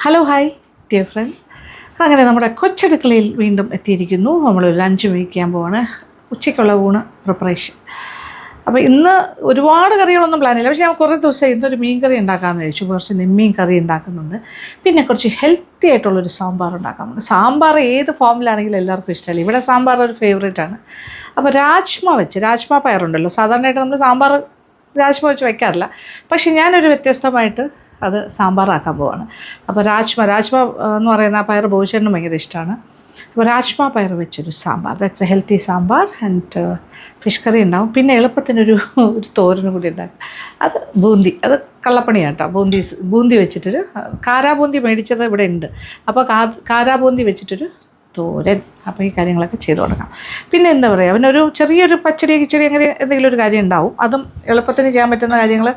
Hello hi dear friends, അങ്ങനെ നമ്മുടെ കൊച്ചടുക്കളയിൽ വീണ്ടും എത്തിയിരിക്കുന്നു. നമ്മളൊരു ലഞ്ച് മേടിക്കാൻ പോവാണ്. ഉച്ചയ്ക്കുള്ള ഊണ് പ്രിപ്പറേഷൻ. അപ്പോൾ ഇന്ന് ഒരുപാട് കറികളൊന്നും പ്ലാനില്ല, പക്ഷേ ഞാൻ കുറേ ദിവസം ഇന്നൊരു മീൻ കറി ഉണ്ടാക്കാമെന്ന് കഴിച്ചു. കുറച്ച് നെമ്മീൻ കറി ഉണ്ടാക്കുന്നുണ്ട്, പിന്നെ കുറച്ച് ഹെൽത്തി ആയിട്ടുള്ളൊരു സാമ്പാർ ഉണ്ടാക്കാറുണ്ട്. സാമ്പാർ ഏത് ഫോമിലാണെങ്കിലും എല്ലാവർക്കും ഇഷ്ടമല്ല. ഇവിടെ സാമ്പാർ ഒരു ഫേവറേറ്റാണ്. അപ്പോൾ രാജ്മ പയറുണ്ടല്ലോ, സാധാരണയായിട്ട് നമ്മൾ സാമ്പാർ രാജ്മ വെച്ച് വയ്ക്കാറില്ല, പക്ഷേ ഞാനൊരു വ്യത്യസ്തമായിട്ട് അത് സാമ്പാറാക്കാൻ പോവാണ്. അപ്പോൾ രാജ്മ എന്ന് പറയുന്ന ആ പയർ ബോച്ചേട്ടന് ഭയങ്കര ഇഷ്ടമാണ്. അപ്പോൾ രാജ്മ പയർ വെച്ചൊരു sambar, that's A healthy sambar. And fish curry ഉണ്ടാവും, പിന്നെ എളുപ്പത്തിനൊരു തോരനും കൂടി ഉണ്ടാക്കും. അത് അത് കള്ളപ്പണിയാണ് കേട്ടോ. ബൂന്തി വെച്ചിട്ടൊരു കാരാബൂന്തി മേടിച്ചത് ഇവിടെ ഉണ്ട്. അപ്പോൾ കാരാബൂന്തി വെച്ചിട്ടൊരു തോരൻ. അപ്പോൾ ഈ കാര്യങ്ങളൊക്കെ ചെയ്തു കൊടുക്കാം. പിന്നെ എന്താ പറയുക, അവനൊരു ചെറിയൊരു പച്ചടി കിച്ചടി അങ്ങനെ എന്തെങ്കിലും ഒരു കാര്യം ഉണ്ടാവും. അതും എളുപ്പത്തിന് ചെയ്യാൻ പറ്റുന്ന കാര്യങ്ങൾ.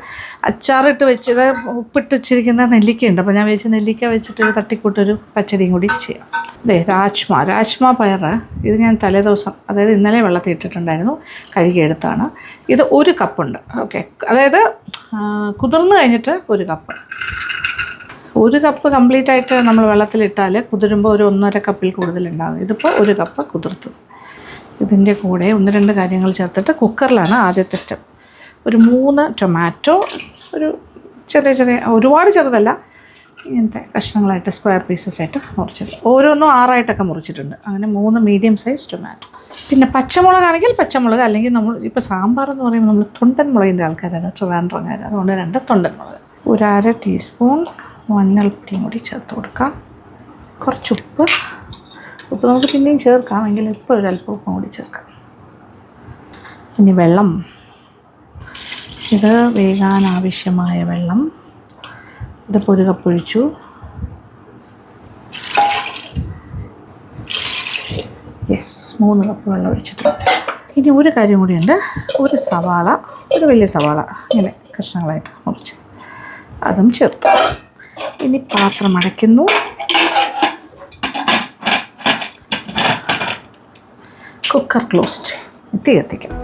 അച്ചാറിട്ട് വെച്ചത്, ഉപ്പിട്ട് വെച്ചിരിക്കുന്ന നെല്ലിക്കയുണ്ട്. അപ്പോൾ ഞാൻ വിചാരിച്ച നെല്ലിക്ക വെച്ചിട്ടൊരു തട്ടിക്കൂട്ടൊരു പച്ചടിയും കൂടി ചെയ്യാം. രാജ്മ പയർ ഇത് ഞാൻ തലേദിവസം, അതായത് ഇന്നലെ വെള്ളത്തിൽ ഇട്ടിട്ടുണ്ടായിരുന്നു, കഴുകിയെടുത്താണ്. ഇത് 1 കപ്പുണ്ട്. ഓക്കെ, അതായത് കുതിർന്ന് കഴിഞ്ഞിട്ട് 1 കപ്പ്. 1 കപ്പ് കംപ്ലീറ്റ് ആയിട്ട് നമ്മൾ വെള്ളത്തിലിട്ടാൽ കുതിരുമ്പോൾ ഒരു 1.5 കപ്പിൽ കൂടുതലുണ്ടാകും. ഇതിപ്പോൾ 1 കപ്പ് കുതിർത്തത്. ഇതിൻ്റെ കൂടെ 1-2 കാര്യങ്ങൾ ചേർത്തിട്ട് കുക്കറിലാണ് ആദ്യത്തെ സ്റ്റെപ്പ്. ഒരു 3 ടൊമാറ്റോ, ഒരു ചെറിയ ഒരുപാട് ചെറുതല്ല, ഇങ്ങനത്തെ കഷ്ണങ്ങളായിട്ട് സ്ക്വയർ പീസസ് ആയിട്ട് മുറിച്ചത്. ഓരോന്നും 6ആയിട്ടൊക്കെ മുറിച്ചിട്ടുണ്ട്. അങ്ങനെ 3 മീഡിയം സൈസ് ടൊമാറ്റോ. പിന്നെ പച്ചമുളകാണെങ്കിൽ പച്ചമുളക്, അല്ലെങ്കിൽ നമ്മൾ ഇപ്പോൾ സാമ്പാർ എന്ന് പറയുമ്പോൾ നമ്മൾ തൊണ്ടൻ മുളകിൻ്റെ ആൾക്കാരാണ്, ട്രിവാൻഡ്രംകാർ. അതുകൊണ്ട് 2 തൊണ്ടൻ മുളക്. ഒരു 1/2 ടീസ്പൂൺ മഞ്ഞൾപ്പൊടിയും കൂടി ചേർത്ത് കൊടുക്കാം. കുറച്ച് ഉപ്പ് നമുക്ക് പിന്നെയും ചേർക്കാം, എങ്കിലും ഇപ്പോൾ ഒരല്പം ഉപ്പും കൂടി ചേർക്കാം. ഇനി വെള്ളം, ഇത് വേകാൻ ആവശ്യമായ വെള്ളം. ഇതിപ്പോൾ 1 കപ്പ് ഒഴിച്ചു. യെസ്, 3 കപ്പ് വെള്ളം ഒഴിച്ചിട്ടുണ്ട്. ഇനി ഒരു കാര്യം കൂടിയുണ്ട്. ഒരു സവാള, ഒരു വലിയ സവാള ഇങ്ങനെ കഷ്ണങ്ങളായിട്ട് മുറിച്ച് അതും ചേർത്തു. ഇനി പാത്രം അടയ്ക്കുന്നു. Cooker closed. തീ കത്തിക്കാം.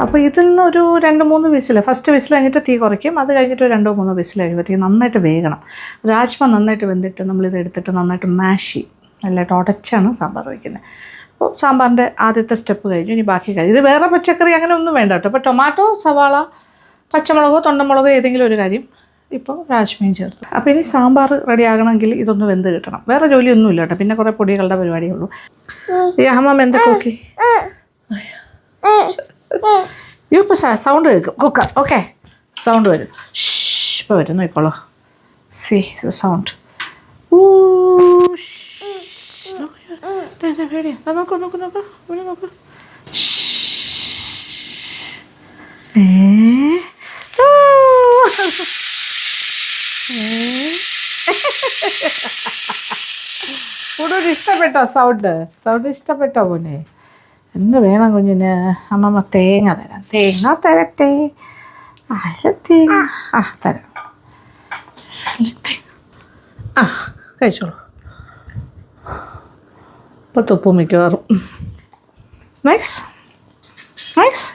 അപ്പോൾ ഇതിൽ നിന്ന് ഒരു 2-3 വിസിൽ, ഫസ്റ്റ് വിസിൽ കഴിഞ്ഞിട്ട് തീ കുറയ്ക്കും. അത് കഴിഞ്ഞിട്ട് 2-3 വിസിൽ കഴിയുമ്പോഴത്തേക്ക് നന്നായിട്ട് വേകണം. രാജ്മ നന്നായിട്ട് വെന്തിട്ട് നമ്മളിത് എടുത്തിട്ട് നന്നായിട്ട് മാഷ് ചെയ്യും. നല്ലതായിട്ട് ഉടച്ചാണ് സാമ്പാർ വയ്ക്കുന്നത്. അപ്പോൾ സാമ്പാറിൻ്റെ ആദ്യത്തെ സ്റ്റെപ്പ് കഴിഞ്ഞു. ഇനി ബാക്കി കാര്യം, ഇത് വേറെ പച്ചക്കറി അങ്ങനെ ഒന്നും വേണ്ട കേട്ടോ. ഇപ്പോൾ ടൊമാറ്റോ, സവാള, പച്ചമുളകോ തൊണ്ടമുളകോ ഏതെങ്കിലും ഒരു കാര്യം, ഇപ്പോൾ രാജ്മയും ചേർത്തു. അപ്പോൾ ഇനി സാമ്പാർ റെഡി ആകണമെങ്കിൽ ഇതൊന്ന് വെന്ത് കിട്ടണം. വേറെ ജോലിയൊന്നുമില്ല കേട്ടോ. പിന്നെ കുറേ പൊടികളുടെ പരിപാടിയേ ഉള്ളൂ. ഈ അമ്മ എന്തൊക്കെ നോക്കി ഇപ്പോൾ സൗണ്ട് കേൾക്കും. കുക്കർ ഓക്കെ, സൗണ്ട് വരും. ഇപ്പോൾ വരും, നോക്കിക്കോളൂ. സൗണ്ട്. നോക്ക്. കൂടുതൽ ഇഷ്ടപ്പെട്ടോ സൗണ്ട് ഇഷ്ടപ്പെട്ടോ മോനെ? എന്ത് വേണം കുഞ്ഞിന്? അമ്മമ്മ തേങ്ങ തരട്ടെ. തേങ്ങ തരാം. കഴിച്ചോളൂ. ഇപ്പോൾ തുപ്പും മിക്കവാറും. നൈസ്,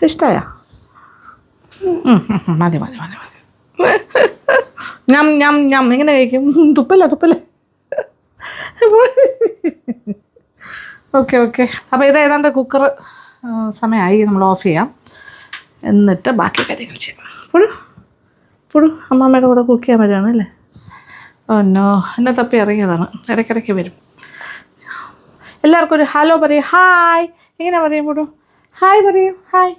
ഇഷ്ടമായ? മതി. ഞാൻ ഇങ്ങനെ കഴിക്കും. തുപ്പല്ല. ഓക്കെ. അപ്പോൾ ഇത് ഏതാണ്ട് കുക്കർ സമയമായി, നമ്മൾ ഓഫ് ചെയ്യാം. എന്നിട്ട് ബാക്കി കാര്യങ്ങൾ ചെയ്യാം. പുഴു അമ്മമ്മയുടെ കൂടെ കുക്ക് ചെയ്യാൻ വരുവാണ് അല്ലേ? നോ, എന്നെ തപ്പി ഇറങ്ങിയതാണ്. ഇടയ്ക്കിടയ്ക്ക് വരും. എല്ലാവർക്കും ഒരു ഹലോ പറയും. ഹായ് എങ്ങനെ പറയും പുഴു? ഹായ് പറയും. ഹായ്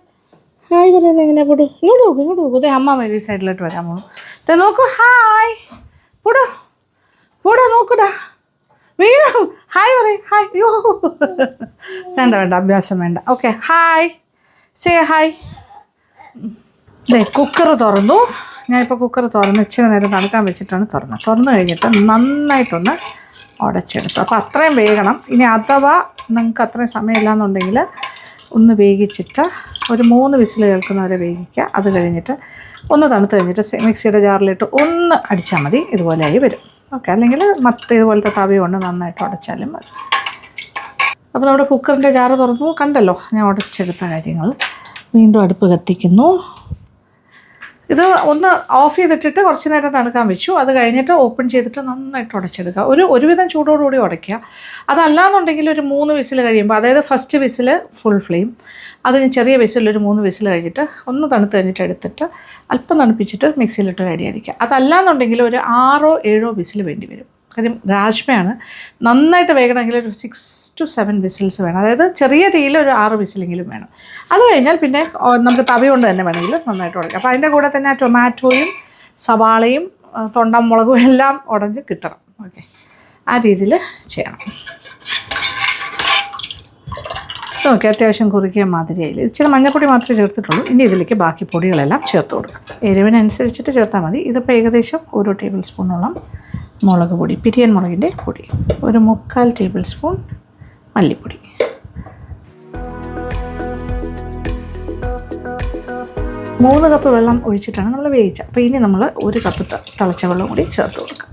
പറയുന്നത് എങ്ങനെയാണ് പുഴു? ഇങ്ങോട്ട് നോക്കൂ. ഇതേ അമ്മ ഈ സൈഡിലോട്ട് വരാൻ പോകും. നോക്കൂ. ഹായ് പുഴു നോക്കൂടാ. വീണു. ഹായ് പറയും. ഹായ്. യോ, വേണ്ട, അഭ്യാസം വേണ്ട. Okay, hi, say hi. Cooker തുറന്നു. ഞാനിപ്പോൾ കുക്കർ തുറന്ന് ഇച്ചിരി നേരം തണുക്കാൻ വെച്ചിട്ടാണ് തുറന്നു കഴിഞ്ഞിട്ട് നന്നായിട്ടൊന്ന് ഉടച്ചെടുത്തു. അപ്പോൾ അത്രയും വേകണം. ഇനി അഥവാ നിങ്ങൾക്ക് അത്രയും സമയമില്ല എന്നുണ്ടെങ്കിൽ ഒന്ന് വേവിച്ചിട്ട് ഒരു 3 വിസിൽ കേൾക്കുന്നവരെ വേവിക്കുക. അത് കഴിഞ്ഞിട്ട് ഒന്ന് തണുത്ത് കഴിഞ്ഞിട്ട് മിക്സിയുടെ ജാറിലിട്ട് ഒന്ന് അടിച്ചാൽ മതി. ഇതുപോലെയായി വരും. ഓക്കെ, അല്ലെങ്കിൽ ഇതുപോലത്തെ തവി കൊണ്ട് നന്നായിട്ട് ഉടച്ചാലും മതി. അപ്പോൾ നമ്മുടെ കുക്കറിൻ്റെ ജാറ് തുറന്നു കണ്ടല്ലോ, ഞാൻ ഉടച്ചെടുത്ത കാര്യങ്ങൾ. വീണ്ടും അടുപ്പ് കത്തിക്കുന്നു. ഇത് ഒന്ന് ഓഫ് ചെയ്തിട്ടിട്ട് കുറച്ച് നേരം തണുക്കാൻ വെച്ചു. അത് കഴിഞ്ഞിട്ട് ഓപ്പൺ ചെയ്തിട്ട് നന്നായിട്ട് ഉടച്ചെടുക്കുക. ഒരുവിധം ചൂടോടുകൂടി ഉടയ്ക്കുക. അതല്ലാന്നുണ്ടെങ്കിൽ ഒരു 3 വിസിൽ കഴിയുമ്പോൾ, അതായത് ഫസ്റ്റ് വിസിൽ ഫുൾ ഫ്ലെയിം, അതിന് ചെറിയ വിസിലൊരു 3 വിസിൽ കഴിഞ്ഞിട്ട് ഒന്ന് തണുത്ത് കഴിഞ്ഞിട്ട് എടുത്തിട്ട് അല്പം തണുപ്പിച്ചിട്ട് മിക്സിയിലിട്ട് റെഡി അടിക്കുക. അതല്ലാന്നുണ്ടെങ്കിൽ ഒരു 6-7 വിസിൽ വേണ്ടി വരും. കാര്യം രാജ്മയാണ്, നന്നായിട്ട് വേകണമെങ്കിൽ ഒരു 6 to 7 വിസിൽസ് വേണം. അതായത് ചെറിയ തീയിൽ ഒരു 6 വിസിലെങ്കിലും വേണം. അത് കഴിഞ്ഞാൽ പിന്നെ നമുക്ക് തവി കൊണ്ട് തന്നെ വേണമെങ്കിൽ നന്നായിട്ട് ഉടയ്ക്കാം. അപ്പോൾ അതിൻ്റെ കൂടെ തന്നെ ടൊമാറ്റോയും സവാളയും തൊണ്ടമുളകും എല്ലാം ഉടഞ്ഞ് കിട്ടണം. ഓക്കെ, ആ രീതിയിൽ ചെയ്യണം. ഓക്കെ, അത്യാവശ്യം കുറുക്കിയ മാതിരിയായില്ല. ഇച്ചിരി മഞ്ഞൾപ്പൊടി മാത്രമേ ചേർത്തിട്ടുള്ളൂ. ഇനി ഇതിലേക്ക് ബാക്കി പൊടികളെല്ലാം ചേർത്ത് കൊടുക്കാം. എരിവിനനുസരിച്ചിട്ട് ചേർത്താൽ മതി. ഇതിപ്പോൾ ഏകദേശം 1 ടേബിൾ സ്പൂണോളം മുളക് പൊടി, പിരിയൻ മുളകിൻ്റെ പൊടി, ഒരു 3/4 ടേബിൾ സ്പൂൺ മല്ലിപ്പൊടി, 3 കപ്പ് വെള്ളം ഒഴിച്ചിട്ടാണ് നമ്മൾ വേവിച്ചത്. അപ്പോൾ ഇനി നമ്മൾ 1 കപ്പ് തിളച്ച വെള്ളം കൂടി ചേർത്ത് കൊടുക്കാം.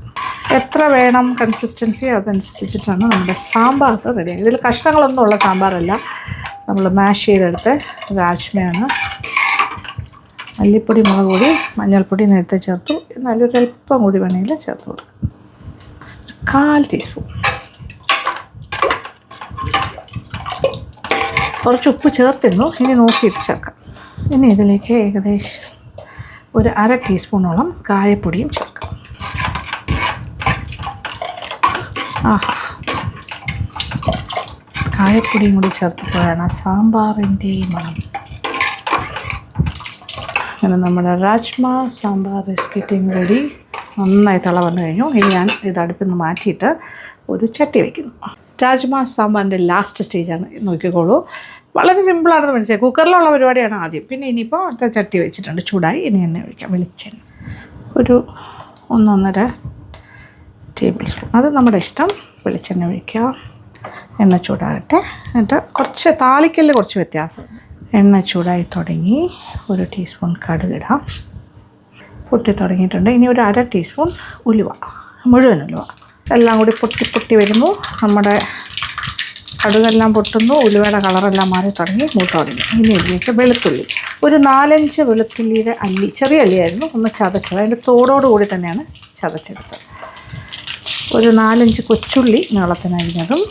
എത്ര വേണം കൺസിസ്റ്റൻസി അതനുസരിച്ചിട്ടാണ് നമ്മുടെ സാമ്പാർ റെഡിയാക്കി. ഇതിൽ കഷ്ണങ്ങളൊന്നും ഉള്ള സാമ്പാറല്ല, നമ്മൾ മാഷ് ചെയ്തെടുത്ത് രാജ്മയാണ്. മല്ലിപ്പൊടി, മുളക് പൊടി, മഞ്ഞൾപ്പൊടി നേരത്തെ ചേർത്തു. നല്ലൊരു അല്പം കൂടി വേണമെങ്കിൽ ചേർത്ത് കൊടുക്കും. 1/4 ടീസ്പൂൺ. കുറച്ച് ഉപ്പ് ചേർത്തിരുന്നു, ഇനി നോക്കിയിട്ട് ചേർക്കാം. ഇനി ഇതിലേക്ക് ഏകദേശം ഒരു 1/2 ടീസ്പൂണോളം കായപ്പൊടിയും ചേർക്കാം. ആഹാ, കായപ്പൊടിയും കൂടി ചേർത്തപ്പോഴാണ് സാമ്പാറിൻ്റെ മണം. അങ്ങനെ നമ്മുടെ rajma sambar is getting ready. നന്നായി തിള വന്നു കഴിഞ്ഞു. ഇനി ഞാൻ ഇത് അടുപ്പിൽ നിന്ന് മാറ്റിയിട്ട് ഒരു ചട്ടി വയ്ക്കുന്നു. രാജ്മ സാമ്പാറിൻ്റെ ലാസ്റ്റ് സ്റ്റേജാണ്, നോക്കിക്കോളൂ. വളരെ സിമ്പിളാണെന്ന് മനസ്സിലായി. കുക്കറിലുള്ള പരിപാടിയാണ് ആദ്യം. പിന്നെ ഇനിയിപ്പോൾ അടുത്ത ചട്ടി വെച്ചിട്ടുണ്ട്, ചൂടായി. ഇനി എണ്ണ ഒഴിക്കാം. വെളിച്ചെണ്ണ ഒരു 1-1.5 ടേബിൾ സ്പൂൺ, അത് നമ്മുടെ ഇഷ്ടം. വെളിച്ചെണ്ണ ഒഴിക്കുക. എണ്ണ ചൂടാകട്ടെ. എന്നിട്ട് കുറച്ച് താളിക്കലിൽ കുറച്ച് വ്യത്യാസം. എണ്ണ ചൂടായി തുടങ്ങി. 1 ടീസ്പൂൺ കടുകിടാം. പൊട്ടി തുടങ്ങിയിട്ടുണ്ട്. ഇനി ഒരു 1/2 ടീസ്പൂൺ ഉലുവ, മുഴുവൻ ഉലുവ. എല്ലാം കൂടി പൊട്ടി വരുന്നു. നമ്മുടെ കടുകെല്ലാം പൊട്ടുന്നു. ഉലുവയുടെ കളറെല്ലാം മാറി തുടങ്ങി, മൂത്ത് തുടങ്ങി. ഇനി ഇതിലേക്ക് വെളുത്തുള്ളി, ഒരു 4-5 വെളുത്തുള്ളിയുടെ അല്ലി, ചെറിയ അല്ലിയായിരുന്നു, ഒന്ന് ചതച്ചത്. അതിൻ്റെ തോടോടുകൂടി തന്നെയാണ് ചതച്ചെടുത്തത്. ഒരു 4-5 കൊച്ചുള്ളി നീളത്തിനരിഞ്ഞതും.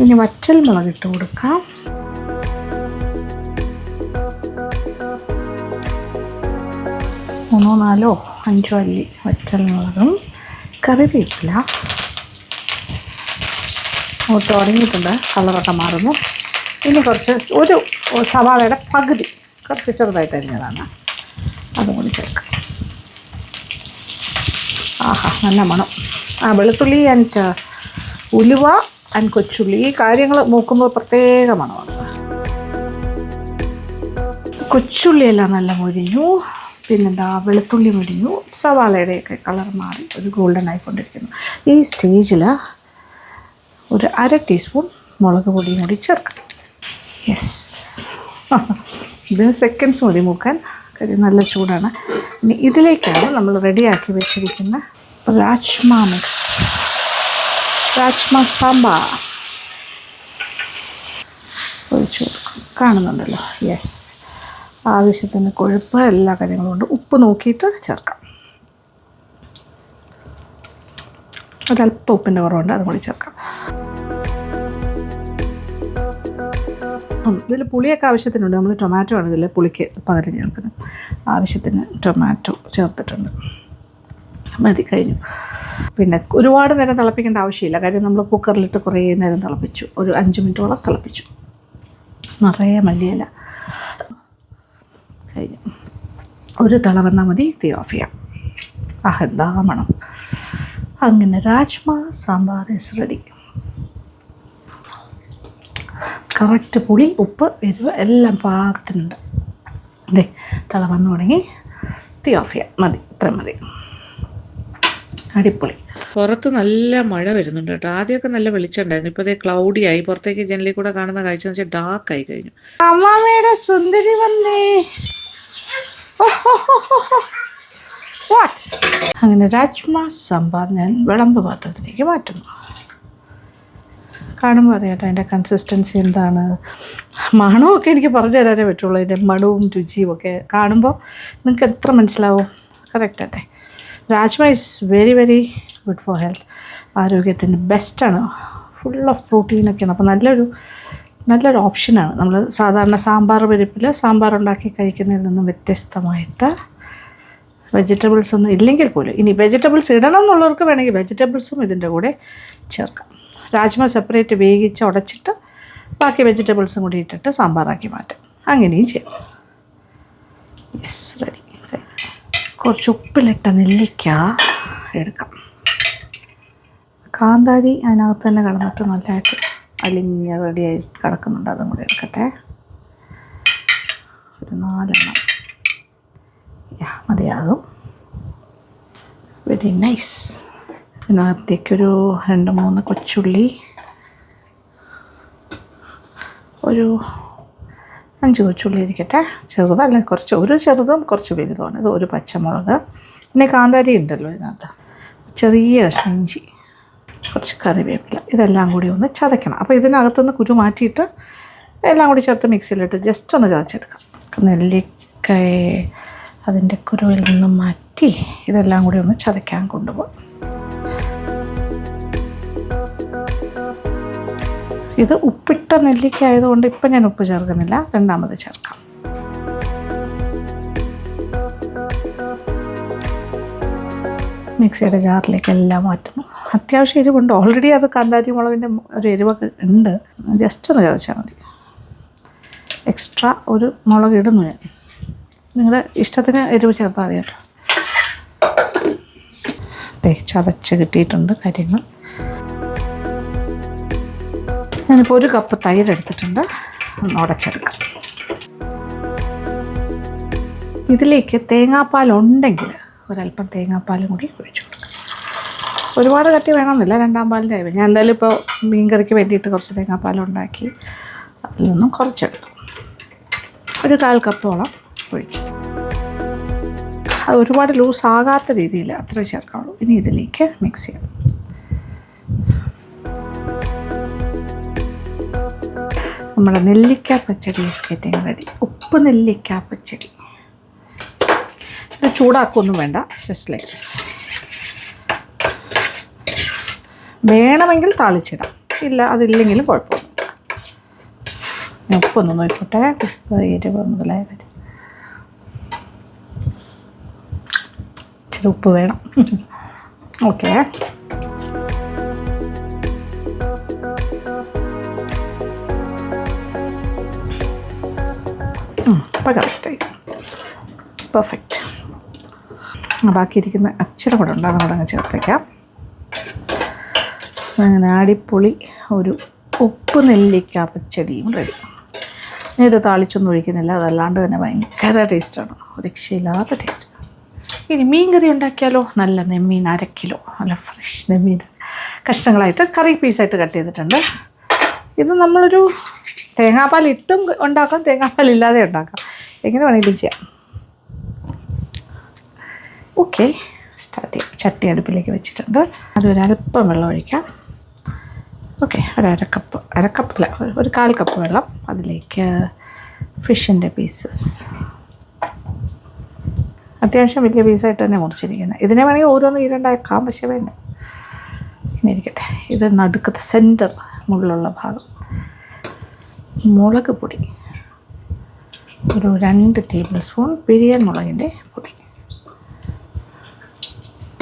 ഇനി വറ്റൽ മുളകിട്ട് കൊടുക്കാം. മൂന്നോ 4 5 അല്ലി വറ്റൽ മുളകും, കറിവേപ്പില. മൂത്ത് തുടങ്ങിയിട്ടുണ്ട്, കളറൊക്കെ മാറുന്നു. ഇനി ഒരു സവാളയുടെ പകുതി കുറച്ച് ചെറുതായിട്ട് അരിഞ്ഞതാണ്, അതും കൂടി ചേർക്കാം. ആഹാ, നല്ല മണം. വെളുത്തുള്ളി ആൻഡ് ഉലുവ ആൻഡ് കൊച്ചുള്ളി, ഈ കാര്യങ്ങൾ നോക്കുമ്പോൾ പ്രത്യേക മണമാണ്. കൊച്ചുള്ളിയെല്ലാം നല്ല മൊരിഞ്ഞു. പിന്നെന്താ, വെളുത്തുള്ളി മൊരിഞ്ഞു. സവാളയുടെയൊക്കെ കളർ മാറി ഒരു ഗോൾഡൻ ആയിക്കൊണ്ടിരിക്കുന്നു. ഈ സ്റ്റേജിൽ ഒരു 1/2 ടീസ്പൂൺ മുളക് പൊടിയും കൂടി ചേർക്കാം. യെസ്, ഇതിന് സെക്കൻഡ്സ് മതി മൂക്കാൻ, കാര്യം നല്ല ചൂടാണ്. ഇനി ഇതിലേക്കാണ് നമ്മൾ റെഡിയാക്കി വെച്ചിരിക്കുന്ന രാജ്മ മിക്സ്, രാജ്മ സാമ്പാർ ഒഴിച്ചു കൊടുക്കും. കാണുന്നുണ്ടല്ലോ. യെസ്, ആവശ്യത്തിന് കൊഴുപ്പ്, എല്ലാ കാര്യങ്ങളും ഉണ്ട്. ഉപ്പ് നോക്കിയിട്ട് ചേർക്കാം. ഒരല്പം ഉപ്പിൻ്റെ കുറവുണ്ട്, അതും കൂടി ചേർക്കാം. ഇതിൽ പുളിയൊക്കെ ആവശ്യത്തിനുണ്ട്. നമ്മൾ ടൊമാറ്റോ ആണ് ഇതിൽ പുളിക്ക് പകരം ചേർക്കുന്നത്. ആവശ്യത്തിന് ടൊമാറ്റോ ചേർത്തിട്ടുണ്ട്. മതി, കഴിഞ്ഞു. പിന്നെ ഒരുപാട് നേരം തിളപ്പിക്കേണ്ട ആവശ്യമില്ല, കാര്യം നമ്മൾ കുക്കറിലിട്ട് കുറേ നേരം തിളപ്പിച്ചു. ഒരു 5 മിനിറ്റോളം തിളപ്പിച്ചു. നിറയെ മല്ലിയില. കഴിഞ്ഞു. ഒരു തിള വന്നാൽ മതി, തീ ഓഫ് ചെയ്യാം. എന്താ മണം. അങ്ങനെ rajma sambar is ready. Correct പുളി, ഉപ്പ്, എരിവ് എല്ലാം പാകത്തിനുണ്ട്. അതെ, തിള വന്നു തുടങ്ങി. തീ ഓഫ് ചെയ്യാം. മതി, ഇത്ര മതി. അടിപൊളി. പുറത്ത് നല്ല മഴ വരുന്നുണ്ട് കേട്ടോ. ആദ്യമൊക്കെ നല്ല വെളിച്ചമുണ്ടായിരുന്നു, ഇപ്പോൾ അതേ ക്ലൗഡി ആയി. പുറത്തേക്ക് ജനലിൽ കൂടെ കാണുന്ന കാഴ്ച എന്ന് വെച്ചാൽ ഡാർക്ക് ആയി കഴിഞ്ഞു. അമ്മാമ്മയുടെ സുന്ദരി വന്നേ. വാട്ട്. അങ്ങനെ രാജ്മ സാമ്പാർ ഞാൻ വിളമ്പ് പാത്രത്തിലേക്ക് മാറ്റുന്നു. കാണുമ്പോൾ അറിയാട്ടോ അതിൻ്റെ കൺസിസ്റ്റൻസി എന്താണ്. മണമൊക്കെ എനിക്ക് പറഞ്ഞു തരാനേ പറ്റുള്ളൂ. അതിൻ്റെ മണവും രുചിയും ഒക്കെ കാണുമ്പോൾ നിങ്ങൾക്ക് എത്ര മനസ്സിലാവും. കറക്റ്റ് അല്ലേ? Rajma is very very good for health. ആരോഗ്യത്തിന് ബെസ്റ്റാണ്. Full of പ്രോട്ടീനൊക്കെയാണ്. അപ്പോൾ നല്ലൊരു ഓപ്ഷനാണ്. നമ്മൾ സാധാരണ സാമ്പാർ പരിപ്പിൽ സാമ്പാർ ഉണ്ടാക്കി കഴിക്കുന്നതിൽ നിന്നും വ്യത്യസ്തമായിട്ട് വെജിറ്റബിൾസ് ഒന്നും ഇല്ലെങ്കിൽ പോലും, ഇനി വെജിറ്റബിൾസ് ഇടണം എന്നുള്ളവർക്ക് വേണമെങ്കിൽ വെജിറ്റബിൾസും ഇതിൻ്റെ കൂടെ ചേർക്കാം. രാജ്മ സെപ്പറേറ്റ് വേവിച്ച് ഉടച്ചിട്ട് ബാക്കി വെജിറ്റബിൾസും കൂടി ഇട്ടിട്ട് സാമ്പാറാക്കി മാറ്റാം. അങ്ങനെയും ചെയ്യാം. Yes, ready. കുറച്ച് ഉപ്പിലിട്ട നെല്ലിക്ക എടുക്കാം. കാന്താരി അതിനകത്ത് തന്നെ കിടന്നിട്ട് നല്ലതായിട്ട് അലിഞ്ഞ് റെഡിയായി കിടക്കുന്നുണ്ട്. അതും കൂടി എടുക്കട്ടെ. ഒരു 4 എണ്ണം മതിയാകും. Very nice. ഇതിനകത്തേക്കൊരു 2-3 കൊച്ചുള്ളി, ഒരു 5 കൊച്ചുള്ളി ഇരിക്കട്ടെ. ചെറുതല്ല, ഒരു ചെറുതും കുറച്ച് വലുതുമാണ്. ഇത് ഒരു പച്ചമുളക്, പിന്നെ കാന്താരി ഉണ്ടല്ലോ ഇതിനകത്ത്, ചെറിയ കഷ്ണം ഇഞ്ചി, കുറച്ച് കറിവേപ്പില. ഇതെല്ലാം കൂടി ഒന്ന് ചതയ്ക്കണം. അപ്പോൾ ഇതിനകത്തുനിന്ന് കുരു മാറ്റിയിട്ട് എല്ലാം കൂടി ചേർത്ത് മിക്സിയിലിട്ട് ജസ്റ്റ് ഒന്ന് ചതച്ചെടുക്കാം. നെല്ലിക്കയെ അതിൻ്റെ കുരുവിൽ നിന്നും മാറ്റി ഇതെല്ലാം കൂടി ഒന്ന് ചതയ്ക്കാൻ കൊണ്ടുപോകാം. ഇത് ഉപ്പിട്ട നെല്ലിക്ക ആയതുകൊണ്ട് ഇപ്പം ഞാൻ ഉപ്പ് ചേർക്കുന്നില്ല, രണ്ടാമത് ചേർക്കാം. മിക്സിയുടെ ജാറിലേക്ക് എല്ലാം മാറ്റുന്നു. അത്യാവശ്യം എരിവുണ്ട്. ഓൾറെഡി അത് കാന്താരി മുളകിൻ്റെ ഒരു എരിവൊക്കെ ഉണ്ട്. ജസ്റ്റ് ഒന്ന് ചതച്ചാൽ മതി. എക്സ്ട്രാ ഒരു മുളക് ഇടുന്നു ഞാൻ. നിങ്ങളുടെ ഇഷ്ടത്തിന് എരിവ് ചേർത്താൽ മതി കേട്ടോ. ചതച്ച് കിട്ടിയിട്ടുണ്ട് കാര്യങ്ങൾ. ഞാനിപ്പോൾ 1 കപ്പ് തൈര് എടുത്തിട്ടുണ്ട്. ഒന്ന് ഉടച്ചെടുക്കാം. ഇതിലേക്ക് തേങ്ങാപ്പാൽ ഉണ്ടെങ്കിൽ ഒരല്പം തേങ്ങാപ്പാലും കൂടി ഒഴിച്ചു കൊടുക്കാം. ഒരുപാട് കട്ടി വേണമെന്നില്ല, 2-ാം പാലിൻ്റെ ആയി. ഞാൻ എന്തായാലും ഇപ്പോൾ മീൻകറിക്ക് വേണ്ടിയിട്ട് കുറച്ച് തേങ്ങാപ്പാലുണ്ടാക്കി അതിൽ നിന്നും കുറച്ചെടുക്കും. ഒരു 1/4 കപ്പോളം ഒഴിക്കും. അത് ഒരുപാട് ലൂസ് ആകാത്ത രീതിയിൽ അത്ര ചേർക്കാവുള്ളൂ. ഇനി ഇതിലേക്ക് മിക്സ് ചെയ്യാം. നമ്മുടെ നെല്ലിക്ക പച്ചടി ഈസ് ഗെറ്റിംഗ് റെഡി. ഉപ്പ് നെല്ലിക്ക പച്ചടി. ഇത് ചൂടാക്കൊന്നും വേണ്ട, ജസ്റ്റ് ലൈക്ക് ദിസ്. വേണമെങ്കിൽ താളിച്ചിടാം, ഇല്ല അതില്ലെങ്കിലും കുഴപ്പമില്ല. ഉപ്പൊന്ന് നോക്കട്ടെ. ഉപ്പ്, എരിവ് മുതലായ കാര്യം. ഇച്ചിരി ഉപ്പ് വേണം. ഓക്കെ. അപ്പോൾ കറക്റ്റായി. പെർഫെക്റ്റ്. ബാക്കിയിരിക്കുന്ന അച്ചരം കൂടെ ഉണ്ട്, അതും കൂടെ അങ്ങ് ചേർത്തേക്കാം. അങ്ങനെ അടിപൊളി ഒരു ഉപ്പ് നെല്ലിക്ക പച്ചടിയും റെഡി. ഇത് താളിച്ചൊന്നും ഒഴിക്കുന്നില്ല, അതല്ലാണ്ട് തന്നെ ഭയങ്കര ടേസ്റ്റാണ്. രക്ഷയില്ലാത്ത ടേസ്റ്റ്. ഇനി മീൻ കറി ഉണ്ടാക്കിയാലോ? നല്ല നെമ്മീൻ 1/2 കിലോ, നല്ല ഫ്രഷ് നെമ്മീൻ കഷ്ണങ്ങളായിട്ട് കറി പീസായിട്ട് കട്ട് ചെയ്തിട്ടുണ്ട്. ഇത് നമ്മളൊരു തേങ്ങാപ്പാൽ ഇട്ടും ഉണ്ടാക്കാം, തേങ്ങാപ്പാൽ ഇല്ലാതെ ഉണ്ടാക്കാം, എങ്ങനെ വേണമെങ്കിലും ചെയ്യാം. ഓക്കെ, സ്റ്റാർട്ട് ചെയ്യാം. ചട്ടി അടുപ്പിലേക്ക് വെച്ചിട്ടുണ്ട്. അതൊരല്പം വെള്ളം ഒഴിക്കാം. ഓക്കെ, ഒരു 1/2 കപ്പ്, 1/2 കപ്പല്ല, ഒരു 1/4 കപ്പ് വെള്ളം. അതിലേക്ക് ഫിഷിൻ്റെ പീസസ്, അത്യാവശ്യം വലിയ പീസായിട്ട് തന്നെ മുറിച്ചിരിക്കുന്നത്. ഇതിനെ വേണമെങ്കിൽ ഓരോന്നും 2 ആക്കാം, പക്ഷേ വേണ്ട. ഇങ്ങനെ ഇരിക്കട്ടെ. ഇത് നടുക്കത്തെ സെൻറ്റർ മുള്ളുള്ള ഭാഗം. മുളക് പൊടി ഒരു 2 ടേബിൾ സ്പൂൺ പിരിയൻ മുളകിൻ്റെ പൊടി,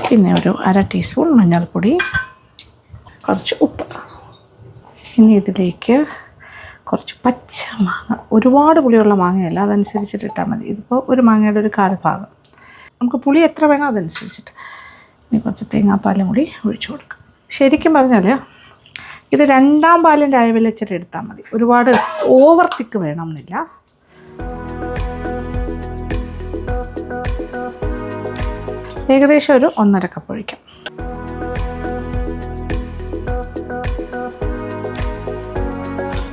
പിന്നെ ഒരു 1/2 ടീസ്പൂൺ മഞ്ഞൾപ്പൊടി, കുറച്ച് ഉപ്പ്. ഇനി ഇതിലേക്ക് കുറച്ച് പച്ചമാങ്ങ, ഒരുപാട് പുളിയുള്ള മാങ്ങയല്ല, അതനുസരിച്ചിട്ട് ഇട്ടാൽ മതി. ഇതിപ്പോൾ ഒരു മാങ്ങയുടെ ഒരു 1/4 ഭാഗം. നമുക്ക് പുളി എത്ര വേണോ അതനുസരിച്ചിട്ട്. ഇനി കുറച്ച് തേങ്ങാപ്പാലും കൂടി ഒഴിച്ചു കൊടുക്കാം. ശരിക്കും പറഞ്ഞാൽ ഇത് 2-ാം പാലിൻ്റെ അയവിൽ വെച്ചിട്ട് എടുത്താൽ മതി. ഒരുപാട് ഓവർ തിക്ക് വേണമെന്നില്ല. ഏകദേശം ഒരു 1/2 കപ്പ് ഒഴിക്കാം.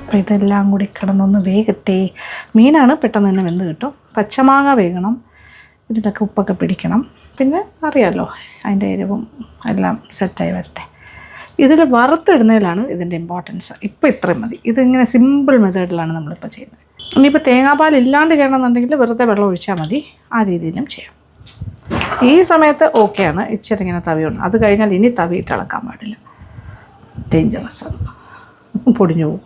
അപ്പോൾ ഇതെല്ലാം കൂടി കിടന്നൊന്ന് വേകട്ടെ. മീനാണ് പെട്ടെന്ന് തന്നെ വെന്ത് കിട്ടും. പച്ചമാങ്ങ വേകണം, ഇതിലൊക്കെ ഉപ്പൊക്കെ പിടിക്കണം. പിന്നെ അറിയാമല്ലോ അതിൻ്റെ എരിവും എല്ലാം സെറ്റായി വരട്ടെ. ഇതിൽ വറുത്തിടുന്നതിലാണ് ഇതിൻ്റെ ഇമ്പോർട്ടൻസ്. ഇപ്പോൾ ഇത്രയും മതി. ഇതിങ്ങനെ സിമ്പിൾ മെത്തേഡിലാണ് നമ്മളിപ്പോൾ ചെയ്യുന്നത്. ഇനിയിപ്പോൾ തേങ്ങാപ്പാൽ ഇല്ലാണ്ട് ചെയ്യണമെന്നുണ്ടെങ്കിൽ വെറുതെ വെള്ളം ഒഴിച്ചാൽ മതി. ആ രീതിയിലും ചെയ്യാം. ഈ സമയത്ത് ഓക്കെയാണ് ഇച്ചിരി ഇങ്ങനെ തവിയുണ്ട്. അത് കഴിഞ്ഞാൽ ഇനി തവിയിട്ട് ഇളക്കാൻ പാടില്ല, ഡേഞ്ചറസ് ആണ്, പൊടിഞ്ഞു പോകും.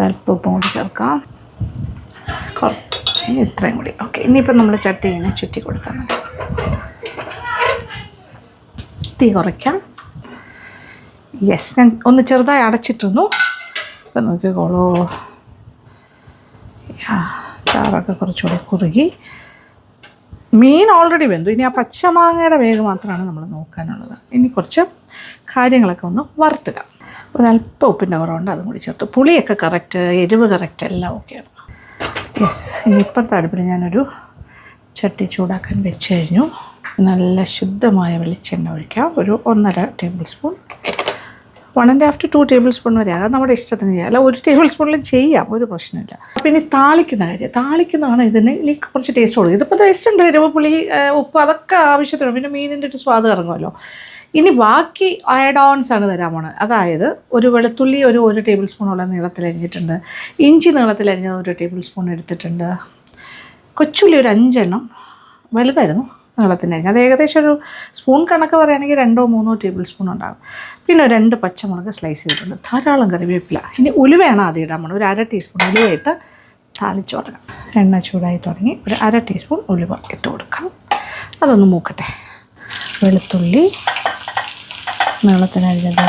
അല്പം ഉപ്പും കൂടി ചേർക്കാം, കുറച്ച്, ഇനി ഇത്രയും കൂടി. ഓക്കെ, ഇനിയിപ്പം നമ്മൾ ചട്ടി ഇങ്ങനെ ചുറ്റി കൊടുത്താൽ മതി. തീ കുറയ്ക്കാം. യെസ്, ഞാൻ ഒന്ന് ചെറുതായി അടച്ചിട്ടിരുന്നു. ഇപ്പം നോക്കിക്കോളൂ, ചാറൊക്കെ കുറച്ചുകൂടി കുറുകി. മീൻ ഓൾറെഡി വെന്തു. ഇനി ആ പച്ചമാങ്ങയുടെ വേഗ് മാത്രമാണ് നമ്മൾ നോക്കാനുള്ളത്. ഇനി കുറച്ച് കാര്യങ്ങളൊക്കെ ഒന്ന് വറുത്തിടാം. ഒരല്പം ഉപ്പിൻ്റെ കുറവുണ്ട്, അതും കൂടി ചേർത്ത്. പുളിയൊക്കെ കറക്റ്റ്, എരിവ് കറക്റ്റ്, എല്ലാം ഓക്കെയാണ്. യെസ്, ഇനി ഇപ്പോഴത്തെ അടുപ്പിൽ ഞാനൊരു ചട്ടി ചൂടാക്കാൻ വെച്ച് കഴിഞ്ഞു. നല്ല ശുദ്ധമായ വെളിച്ചെണ്ണ ഒഴിക്കാം. ഒരു 1.5 table spoon, 1.5 to 2 table spoon വരെ ആകാം, നമ്മുടെ ഇഷ്ടത്തിന് ചെയ്യാം. അല്ല, 1 ടേബിൾ സ്പൂണിലും ചെയ്യാം, ഒരു പ്രശ്നമില്ല. അപ്പോൾ ഇനി താളിക്കുന്ന കാര്യം, താളിക്കുന്നതാണ് ഇതിന് ഇനി കുറച്ച് ടേസ്റ്റ് കൊടുക്കും. ഇതിപ്പോൾ ടേസ്റ്റ് ഉണ്ട്, എരിവ്, പുളി, ഉപ്പ്, അതൊക്കെ ആവശ്യത്തിന്. പിന്നെ മീനിൻ്റെ ഒരു സ്വാദ് ഇറങ്ങുമല്ലോ. ഇനി ബാക്കി ആഡ് ഓൺസ് ആണ് വരാൻ പോണത്. അതായത് ഒരു വെളുത്തുള്ളി ഒരു ടേബിൾ സ്പൂണോളം നീളത്തിലരിഞ്ഞിട്ടുണ്ട്. ഇഞ്ചി നീളത്തിലരിഞ്ഞത് 1 ടേബിൾ സ്പൂൺ എടുത്തിട്ടുണ്ട്. കൊച്ചുള്ളി ഒരു 5 എണ്ണം, വലുതായിരുന്നു, നീളത്തിനരിഞ്ഞ്. അത് ഏകദേശം ഒരു സ്പൂൺ കണക്ക് പറയുകയാണെങ്കിൽ 2-3 ടേബിൾ സ്പൂൺ ഉണ്ടാകും. പിന്നെ 2 പച്ചമുളക് സ്ലൈസ് ചെയ്തിട്ടുണ്ട്. ധാരാളം കറിവേപ്പില. ഇനി ഉലുവയാണ് ആദ്യം ഇടാൻ പോകണം. ഒരു 1/2 ടീസ്പൂൺ ഉലുവയിട്ട് താളിച്ച് തുടങ്ങാം. എണ്ണ ചൂടായി തുടങ്ങി. ഒരു 1/2 ടീസ്പൂൺ ഉലുവ ഇട്ട് കൊടുക്കാം. അതൊന്ന് മൂക്കട്ടെ. വെളുത്തുള്ളി നീളത്തിനരിഞ്ഞത്,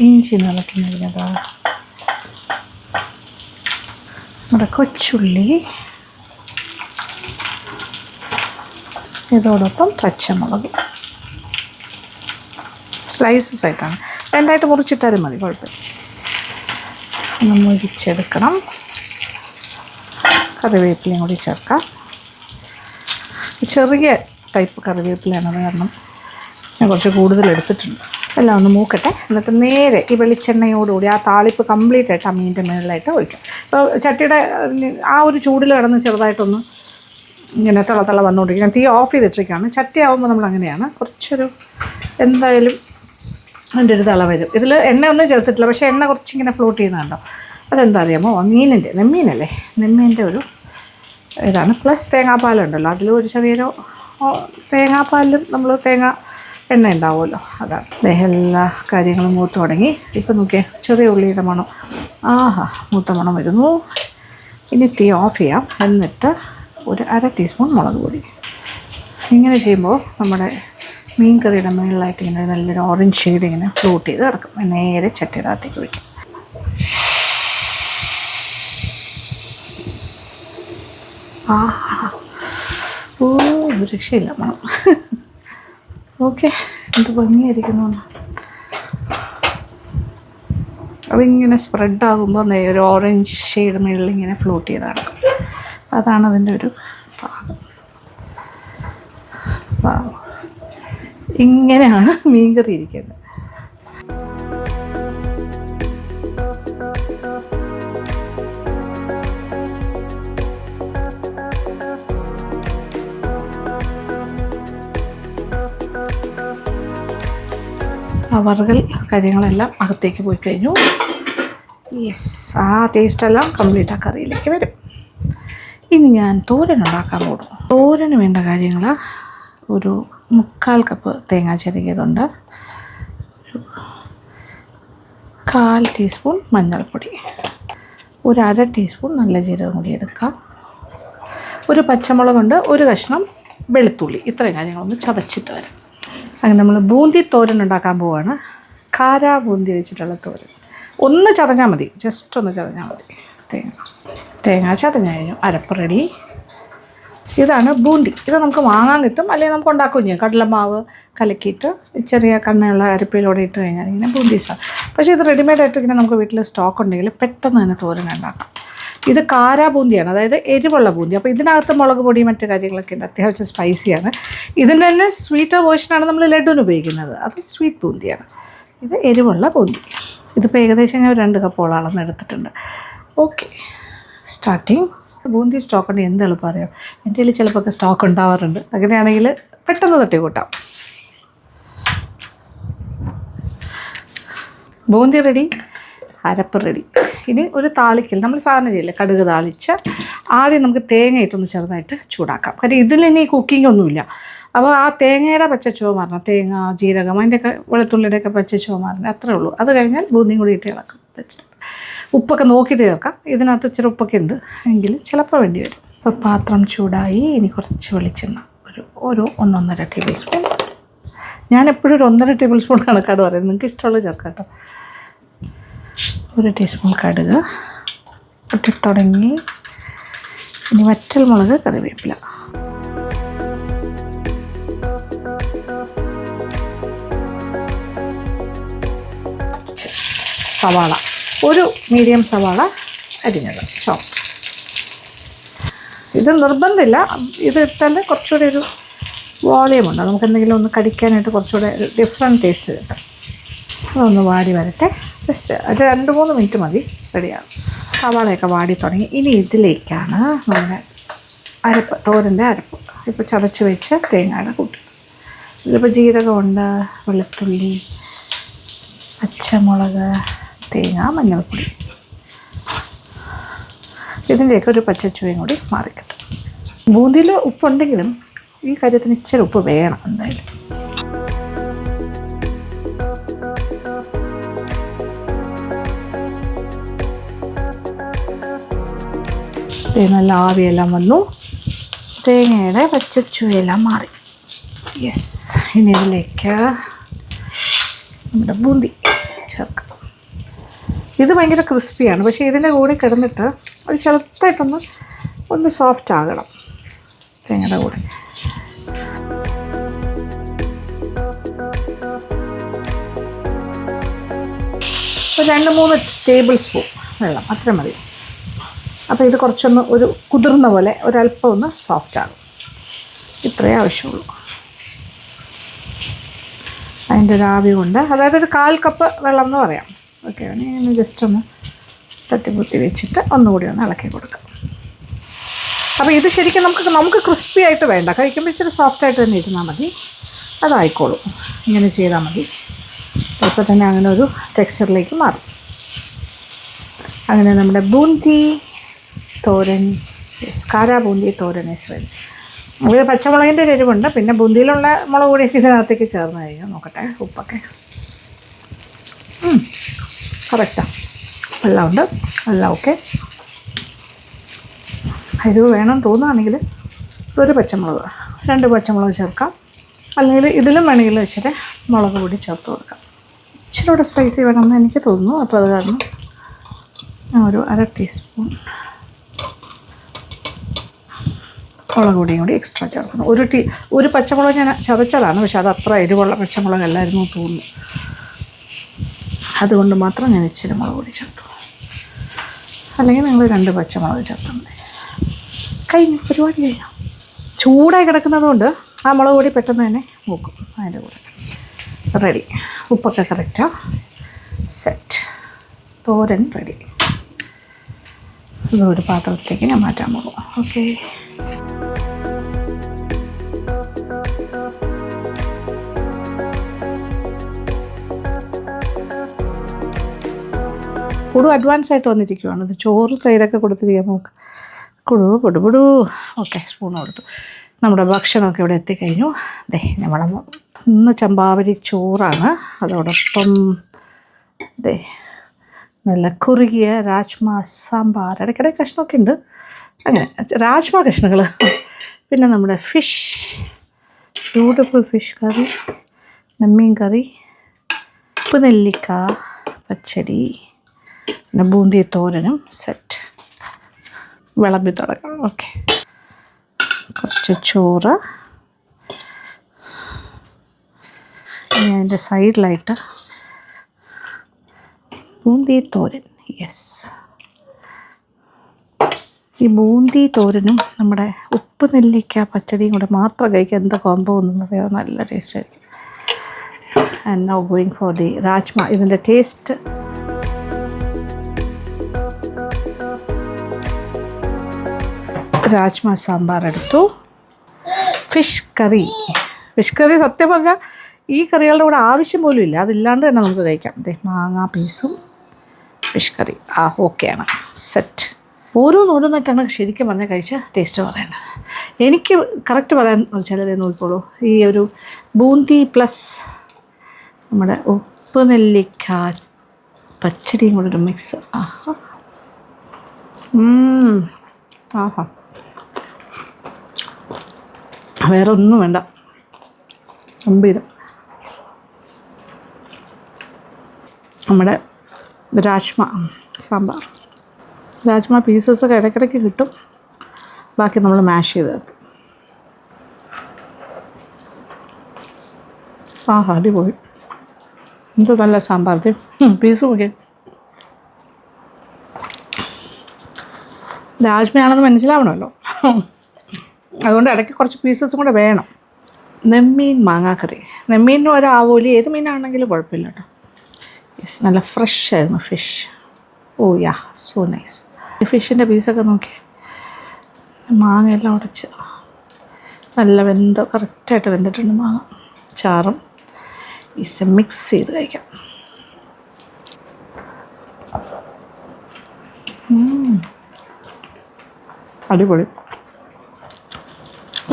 ഇഞ്ചി നീളത്തിനരിഞ്ഞത്, നമ്മുടെ കൊച്ചുള്ളി, ഇതോടൊപ്പം പച്ചമുളക് സ്ലൈസസ് ആയിട്ടാണ്, 2ആയിട്ട് മുറിച്ചിട്ടാലും മതി, കുഴപ്പമില്ല. ഒന്ന് മുരിച്ചെടുക്കണം. കറിവേപ്പിലയും കൂടി ചേർക്കാം. ചെറിയ ടൈപ്പ് കറിവേപ്പിലയാണ്, അത് കാരണം ഞാൻ കുറച്ച് കൂടുതൽ എടുത്തിട്ടുണ്ട്. എല്ലാം ഒന്ന് മൂക്കട്ടെ. എന്നിട്ട് നേരെ ഈ വെളിച്ചെണ്ണയോടുകൂടി ആ താളിപ്പ് കംപ്ലീറ്റ് ആയിട്ട് ആ മീനിൻ്റെ മുകളിലായിട്ട് ഒഴിക്കും. അപ്പോൾ ചട്ടിയുടെ ആ ഒരു ചൂടിൽ കിടന്ന് ചെറുതായിട്ടൊന്ന് ഇങ്ങനെ തിള വന്നുകൊണ്ടിരിക്കും. തീ ഓഫ് ചെയ്തിട്ടേക്കാണ്. ചട്ടി ആകുമ്പോൾ നമ്മൾ അങ്ങനെയാണ്, കുറച്ചൊരു എന്തായാലും അതിൻ്റെ ഒരു തിള വരും. ഇതിൽ എണ്ണ ഒന്നും ചേർത്തിട്ടില്ല, പക്ഷേ എണ്ണ കുറച്ചിങ്ങനെ ഫ്ലോട്ട് ചെയ്യുന്നുണ്ടോ. അതെന്താ അറിയാമോ, മീനിൻ്റെ നെമ്മീനല്ലേ, നെമ്മീൻ്റെ ഒരു ഇതാണ്. പ്ലസ് തേങ്ങാപ്പാലുണ്ടല്ലോ, അതിലും ഒരു ചെറിയൊരു തേങ്ങാപ്പാലിലും നമ്മൾ എണ്ണ ഉണ്ടാവുമല്ലോ, അതാണ്. എല്ലാ കാര്യങ്ങളും മൂത്ത് തുടങ്ങി. ഇപ്പം നോക്കിയേ, ചെറിയ ഉള്ളിയുടെ മണം, ആഹാ, മൂത്ത മണം വരുന്നു. ഇനി തീ ഓഫ് ചെയ്യാം. എന്നിട്ട് ഒരു 1/2 ടീസ്പൂൺ മുളക് പൊടി. ഇങ്ങനെ ചെയ്യുമ്പോൾ നമ്മുടെ മീൻ കറിയുടെ മുകളിലായിട്ട് ഇങ്ങനെ നല്ലൊരു ഓറഞ്ച് ഷെയ്ഡ് ഇങ്ങനെ ഫ്ലോട്ട് ചെയ്ത് കിടക്കും. നേരെ ചട്ടിയുടെ അകത്തേക്ക് ഒഴിക്കും. ആഹാ, ഓ, ഒരു രക്ഷയില്ല മണം. ഓക്കെ, എന്ത് ഭംഗിയായിരിക്കുന്നു. അതിങ്ങനെ സ്പ്രെഡാകുമ്പോൾ ഒരു ഓറഞ്ച് ഷെയ്ഡ് മുകളിൽ ഇങ്ങനെ ഫ്ലോട്ട് ചെയ്ത് കിടക്കും. അതാണ് അതിൻ്റെ ഒരു പാകം. ഇങ്ങനെയാണ് മീൻകറി ഇരിക്കുന്നത്. ആ വറുകൽ കാര്യങ്ങളെല്ലാം അകത്തേക്ക് പോയി കഴിഞ്ഞു. യെസ്, ആ ടേസ്റ്റെല്ലാം കംപ്ലീറ്റ് ആ കറിയിലേക്ക് വരും. ഇനി ഞാൻ തോരൻ ഉണ്ടാക്കാൻ പോകും. തോരന് വേണ്ട കാര്യങ്ങൾ: ഒരു 3/4 കപ്പ് തേങ്ങ ചിരകിയതുണ്ട്, ഒരു 1/4 ടീസ്പൂൺ മഞ്ഞൾപ്പൊടി, ഒരു 1/2 ടീസ്പൂൺ നല്ല ജീരകം കൂടി എടുക്കാം, ഒരു പച്ചമുളകുണ്ട്, ഒരു കഷ്ണം വെളുത്തുള്ളി. ഇത്രയും കാര്യങ്ങളൊന്ന് ചതച്ചിട്ട് വരാം. അങ്ങനെ നമ്മൾ ബൂന്തി തോരൻ ഉണ്ടാക്കാൻ പോവുകയാണ്. കാര ബൂന്തി വെച്ചിട്ടുള്ള തോരൻ. ഒന്ന് ചതഞ്ഞാൽ മതി, ജസ്റ്റ് ഒന്ന് ചതഞ്ഞാൽ മതി. തേങ്ങ ചതഞ്ഞ് കഴിഞ്ഞു. അരപ്പ് റെഡി. ഇതാണ് ബൂന്തി. ഇത് നമുക്ക് വാങ്ങാൻ കിട്ടും, അല്ലെങ്കിൽ നമുക്ക് ഉണ്ടാക്കുകയും ചെയ്യാം. കടലമാവ് കലക്കിയിട്ട് ചെറിയ കണ്ണയുള്ള അരപ്പിലൂടെ ഇട്ട് കഴിഞ്ഞാൽ ഇങ്ങനെ ബൂന്തി സാർ. പക്ഷേ ഇത് റെഡിമെയ്ഡായിട്ട് ഇങ്ങനെ നമുക്ക് വീട്ടിൽ സ്റ്റോക്ക് ഉണ്ടെങ്കിൽ പെട്ടെന്ന് തന്നെ തോരൻ ഉണ്ടാക്കാം. ഇത് കാര ബൂന്തിയാണ്, അതായത് എരിവുള്ള ബൂന്തി. അപ്പോൾ ഇതിനകത്ത് മുളക് പൊടി മറ്റു കാര്യങ്ങളൊക്കെ ഉണ്ട്, അത്യാവശ്യം സ്പൈസിയാണ്. ഇതിൻ്റെ തന്നെ സ്വീറ്റർ വേർഷനാണ് നമ്മൾ ലഡുവിന് ഉപയോഗിക്കുന്നത്, അത് സ്വീറ്റ് ബൂന്തിയാണ്. ഇത് എരിവുള്ള ബൂന്തി. ഇതിപ്പോൾ ഏകദേശം ഞാൻ 2 കപ്പോളം അളന്ന് എടുത്തിട്ടുണ്ട്. Okay, starting. ബൂന്തി സ്റ്റോക്ക് ഉണ്ടെങ്കിൽ എന്ത് എളുപ്പം അറിയാം. എൻ്റെ കയ്യിൽ ചിലപ്പോൾ സ്റ്റോക്ക് ഉണ്ടാവാറുണ്ട്. അങ്ങനെയാണെങ്കിൽ പെട്ടെന്ന് തട്ടി കൂട്ടാം. ബൂന്തി റെഡി, അരപ്പ് റെഡി. ഇനി ഒരു താളിക്കൽ നമ്മൾ സാധാരണ ചെയ്യില്ലേ, കടുക് താളിച്ച് ആദ്യം നമുക്ക് തേങ്ങ ഇട്ടൊന്ന് ചെറുതായിട്ട് ചൂടാക്കാം. കാര്യം ഇതിലിനി കുക്കിംഗ് ഒന്നുമില്ല. അപ്പോൾ ആ തേങ്ങയുടെ പച്ചച്ചുവ മാറണം, തേങ്ങ ജീരകം അതിൻ്റെയൊക്കെ വെളുത്തുള്ളിയുടെയൊക്കെ പച്ചച്ചുവ മാറണം, അത്രേ ഉള്ളൂ. അത് കഴിഞ്ഞാൽ ബൂന്തിയും കൂടി ഇട്ട് ഇളക്കും. ഉപ്പൊക്കെ നോക്കിയിട്ട് ചേർക്കാം. ഇതിനകത്ത് ഇച്ചിരി ഉപ്പൊക്കെ ഉണ്ട് എങ്കിലും ചിലപ്പോൾ വേണ്ടി വരും. അപ്പോൾ പാത്രം ചൂടായി. ഇനി കുറച്ച് വെളിച്ചെണ്ണ, ഒരു 1.5 ടേബിൾ സ്പൂൺ. ഞാനെപ്പോഴും ഒരു 1.5 ടേബിൾ സ്പൂൺ കണക്കാട് പറയുന്നത്, നിങ്ങൾക്ക് ഇഷ്ടമുള്ള ചേർക്കാം കേട്ടോ. 1 ടീസ്പൂൺ കടുക് പൊട്ടിത്തുടങ്ങി. ഇനി വറ്റൽമുളക്, കറിവേപ്പില. സവാള, ഒരു മീഡിയം സവാള അരിഞ്ഞത് ചോപ്ഡ്. ഇത് നിർബന്ധമില്ല, ഇത് ഇട്ടാൽ കുറച്ചുകൂടി ഒരു വോളിയമുണ്ട്, നമുക്ക് എന്തെങ്കിലും ഒന്ന് കടിക്കാനായിട്ട് കുറച്ചുകൂടെ ഒരു ഡിഫറെൻറ്റ് ടേസ്റ്റ് കിട്ടും. അതൊന്ന് വാടി വരട്ടെ. ജസ്റ്റ് ഒരു 2-3 മിനിറ്റ് മതി, റെഡിയാകും. സവാളയൊക്കെ വാടി തുടങ്ങി. ഇനി ഇതിലേക്കാണ് നമ്മുടെ അരപ്പ്, തോരൻ്റെ അരപ്പ്. ഇപ്പോൾ ചതച്ച് വെച്ച് തേങ്ങയുടെ കൂട്ട്. ഇതിലിപ്പോൾ ജീരകമുണ്ട്, വെളുത്തുള്ളി, പച്ചമുളക്, തേങ്ങ, മഞ്ഞൾപ്പൊടി. ഇതിൻ്റെയൊക്കെ ഒരു പച്ചച്ചുവയും കൂടി മാറിക്കിട്ടും. ബൂന്തിയിൽ ഉപ്പുണ്ടെങ്കിലും ഈ കാര്യത്തിന് ഇച്ചിരി ഉപ്പ് വേണം എന്തായാലും. നല്ല ആവിയെല്ലാം വന്നു, തേങ്ങയുടെ പച്ചച്ചുവയെല്ലാം മാറി. യെസ്, ഇനി ഇതിലേക്ക് നമ്മുടെ ബൂന്തി ചേർക്കാം. ഇത് ഭയങ്കര ക്രിസ്പിയാണ്, പക്ഷേ ഇതിൻ്റെ കൂടെ കിടന്നിട്ട് അത് ചെറുതായിട്ടൊന്ന് സോഫ്റ്റ് ആകണം തേങ്ങയുടെ കൂടെ. ഒരു 2-3 ടേബിൾ സ്പൂൺ വെള്ളം, അത്ര മതി. അപ്പോൾ ഇത് കുറച്ചൊന്ന് ഒരു കുതിർന്ന പോലെ ഒരല്പം ഒന്ന് സോഫ്റ്റ് ആകും. ഇത്രയേ ആവശ്യമുള്ളൂ. അതിൻ്റെ ഒരു ആവി കൊണ്ട്, അതായത് ഒരു 1/4 കപ്പ് വെള്ളം എന്ന് പറയാം. ഓക്കെ, ഇനി ജസ്റ്റ് ഒന്ന് തട്ടിക്കുത്തി വെച്ചിട്ട് ഒന്നുകൂടി ഒന്ന് ഇളക്കി കൊടുക്കാം. അപ്പോൾ ഇത് ശരിക്കും നമുക്ക് ക്രിസ്പി ആയിട്ട് വേണ്ട, കഴിക്കുമ്പോൾ ഇച്ചിരി സോഫ്റ്റായിട്ട് തന്നെ ഇരുന്നാൽ മതി, അതായിക്കോളും. ഇങ്ങനെ ചെയ്താൽ മതി. ഇപ്പോൾ തന്നെ അങ്ങനെ ഒരു ടെക്സ്ചറിലേക്ക് മാറും. അങ്ങനെ നമ്മുടെ ബൂന്തി തോരൻ, കാരാ ബൂന്തി തോരൻ ഇസ് റെഡി. ഇത് പച്ചമുളകിൻ്റെ ഒരു എരിവുണ്ട്, പിന്നെ ബൂന്തിയിലുള്ള മുളക് പൊടിയൊക്കെ ഇതിനകത്തേക്ക് ചേർന്ന് കഴിഞ്ഞാൽ നോക്കട്ടെ, ഉപ്പൊക്കെ കറക്റ്റാണ്, എല്ലാം ഉണ്ട്, എല്ലാം ഓക്കെ. എരിവ് വേണം തോന്നുകയാണെങ്കിൽ ഒരു പച്ചമുളക്, 2 പച്ചമുളക് ചേർക്കാം, അല്ലെങ്കിൽ ഇതിലും വേണമെങ്കിൽ ഇച്ചിരി മുളക് പൊടി ചേർത്ത് കൊടുക്കാം. ഇച്ചിരി കൂടെ സ്പൈസി വേണമെന്ന് എനിക്ക് തോന്നുന്നു. അപ്പോൾ അത് കാരണം ഞാൻ ഒരു 1/2 ടീസ്പൂൺ മുളക് പൊടിയും കൂടി എക്സ്ട്രാ ചേർക്കുന്നു. ഒരു പച്ചമുളക് ഞാൻ ചതച്ചതാണ്, പക്ഷെ അത് അത്ര എരിവുള്ള പച്ചമുളകല്ലായിരുന്നു തോന്നുന്നു. അതുകൊണ്ട് മാത്രം ഞാൻ ഇച്ചിരി മുളക് പൊടി ചേർത്തു. അല്ലെങ്കിൽ നിങ്ങൾ 2 പച്ചമുളക് ചേർത്താൽ മതി. കഴിഞ്ഞു, പരിപാടി കഴിഞ്ഞു. ചൂടായി കിടക്കുന്നത് കൊണ്ട് ആ മുളക് പൊടി പെട്ടെന്ന് തന്നെ നോക്കും. അതിൻ്റെ കൂടെ റെഡി. ഉപ്പൊക്കെ കറക്റ്റാണ്. സെറ്റ്. തോരൻ റെഡി. ഇതൊരു പാത്രത്തിലേക്ക് ഞാൻ മാറ്റാൻ പോകും. ഓക്കെ, കൂടുതൽ അഡ്വാൻസ് ആയിട്ട് വന്നിരിക്കുകയാണ്. ഇത് ചോറ് തൈരൊക്കെ കൊടുത്തിരിക്കുക. നമുക്ക് കൊടുപൊടു. ഓക്കെ, സ്പൂൺ കൊടുത്തു. നമ്മുടെ ഭക്ഷണമൊക്കെ ഇവിടെ എത്തിക്കഴിഞ്ഞു. ദേ നമ്മളെ ഇന്ന് ചമ്പാവരി ചോറാണ്. അതോടൊപ്പം ദേ നല്ല കുറുകിയ രാജ്മ സാമ്പാർ, ഇടയ്ക്കിടയ്ക്ക് കഷ്ണമൊക്കെ ഉണ്ട്. അങ്ങനെ രാജ്മ കഷ്ണങ്ങൾ. പിന്നെ നമ്മുടെ ഫിഷ്, ബ്യൂട്ടിഫുൾ ഫിഷ് കറി, നെമ്മീൻ കറി, ഉപ്പ് നെല്ലിക്ക പച്ചടി, പിന്നെ ബൂന്തി തോരനും സെറ്റ്. വിളമ്പി തുടങ്ങാം. ഓക്കെ, കുറച്ച് ചോറ്. ഇനി അതിൻ്റെ സൈഡിലായിട്ട് ബൂന്തി തോരൻ. യെസ്, ഈ ബൂന്തി തോരനും നമ്മുടെ ഉപ്പ് നെല്ലിക്ക പച്ചടിയും കൂടെ മാത്രം കഴിക്കാൻ എന്താ കോംബോ ഒന്നും പറയാം, നല്ല ടേസ്റ്റ് ആയിരിക്കും. And now going for the rajma. ഇതിൻ്റെ ടേസ്റ്റ് രാജ്മ സാമ്പാർ എടുത്തു. ഫിഷ് കറി സത്യം പറഞ്ഞാൽ ഈ കറികളുടെ കൂടെ ആവശ്യം പോലും ഇല്ല, അതില്ലാണ്ട് തന്നെ നമുക്ക് കഴിക്കാം. അതെ, മാങ്ങ പീസും ഫിഷ് കറി ഓക്കെയാണ്, സെറ്റ്. ഓരോന്നോരോന്നായിട്ടാണ് ശരിക്കും പറഞ്ഞാൽ കഴിച്ച ടേസ്റ്റ് പറയേണ്ടത്. എനിക്ക് കറക്റ്റ് പറയാൻ വെച്ചാൽ നോക്കിക്കോളൂ, ഈ ഒരു ബൂന്തി പ്ലസ് നമ്മുടെ ഉപ്പ് നെല്ലിക്ക പച്ചടിയും കൂടെ ഒരു മിക്സ്. ആഹാ, വേറെ ഒന്നും വേണ്ട, ഗംഭീരം. നമ്മുടെ രാജ്മ സാമ്പാർ, രാജ്മ പീസസൊക്കെ ഇടയ്ക്കിടയ്ക്ക് കിട്ടും, ബാക്കി നമ്മൾ മാഷ് ചെയ്ത് തരും. അടിപൊളി, എന്ത് നല്ല സാമ്പാർ. പീസ് നോക്കി, രാജ്മയാണെന്ന് മനസ്സിലാവണമല്ലോ, അതുകൊണ്ട് ഇടയ്ക്ക് കുറച്ച് പീസസും കൂടെ വേണം. നെമ്മീൻ മാങ്ങാക്കറി, നെമ്മീനും ഒരു ആവോലി, ഏത് മീനാണെങ്കിലും കുഴപ്പമില്ല കേട്ടോ. യെസ്, നല്ല ഫ്രഷ് ആയിരുന്നു ഫിഷ്. യാ, സോ നൈസ്. ഫിഷിൻ്റെ പീസൊക്കെ നോക്കി, മാങ്ങയെല്ലാം ഉടച്ച് നല്ല കറക്റ്റായിട്ട് വെന്തിട്ടുണ്ട് മാങ്ങ. ചാറും മിക്സ് ചെയ്ത് കഴിക്കാം. അടിപൊളി,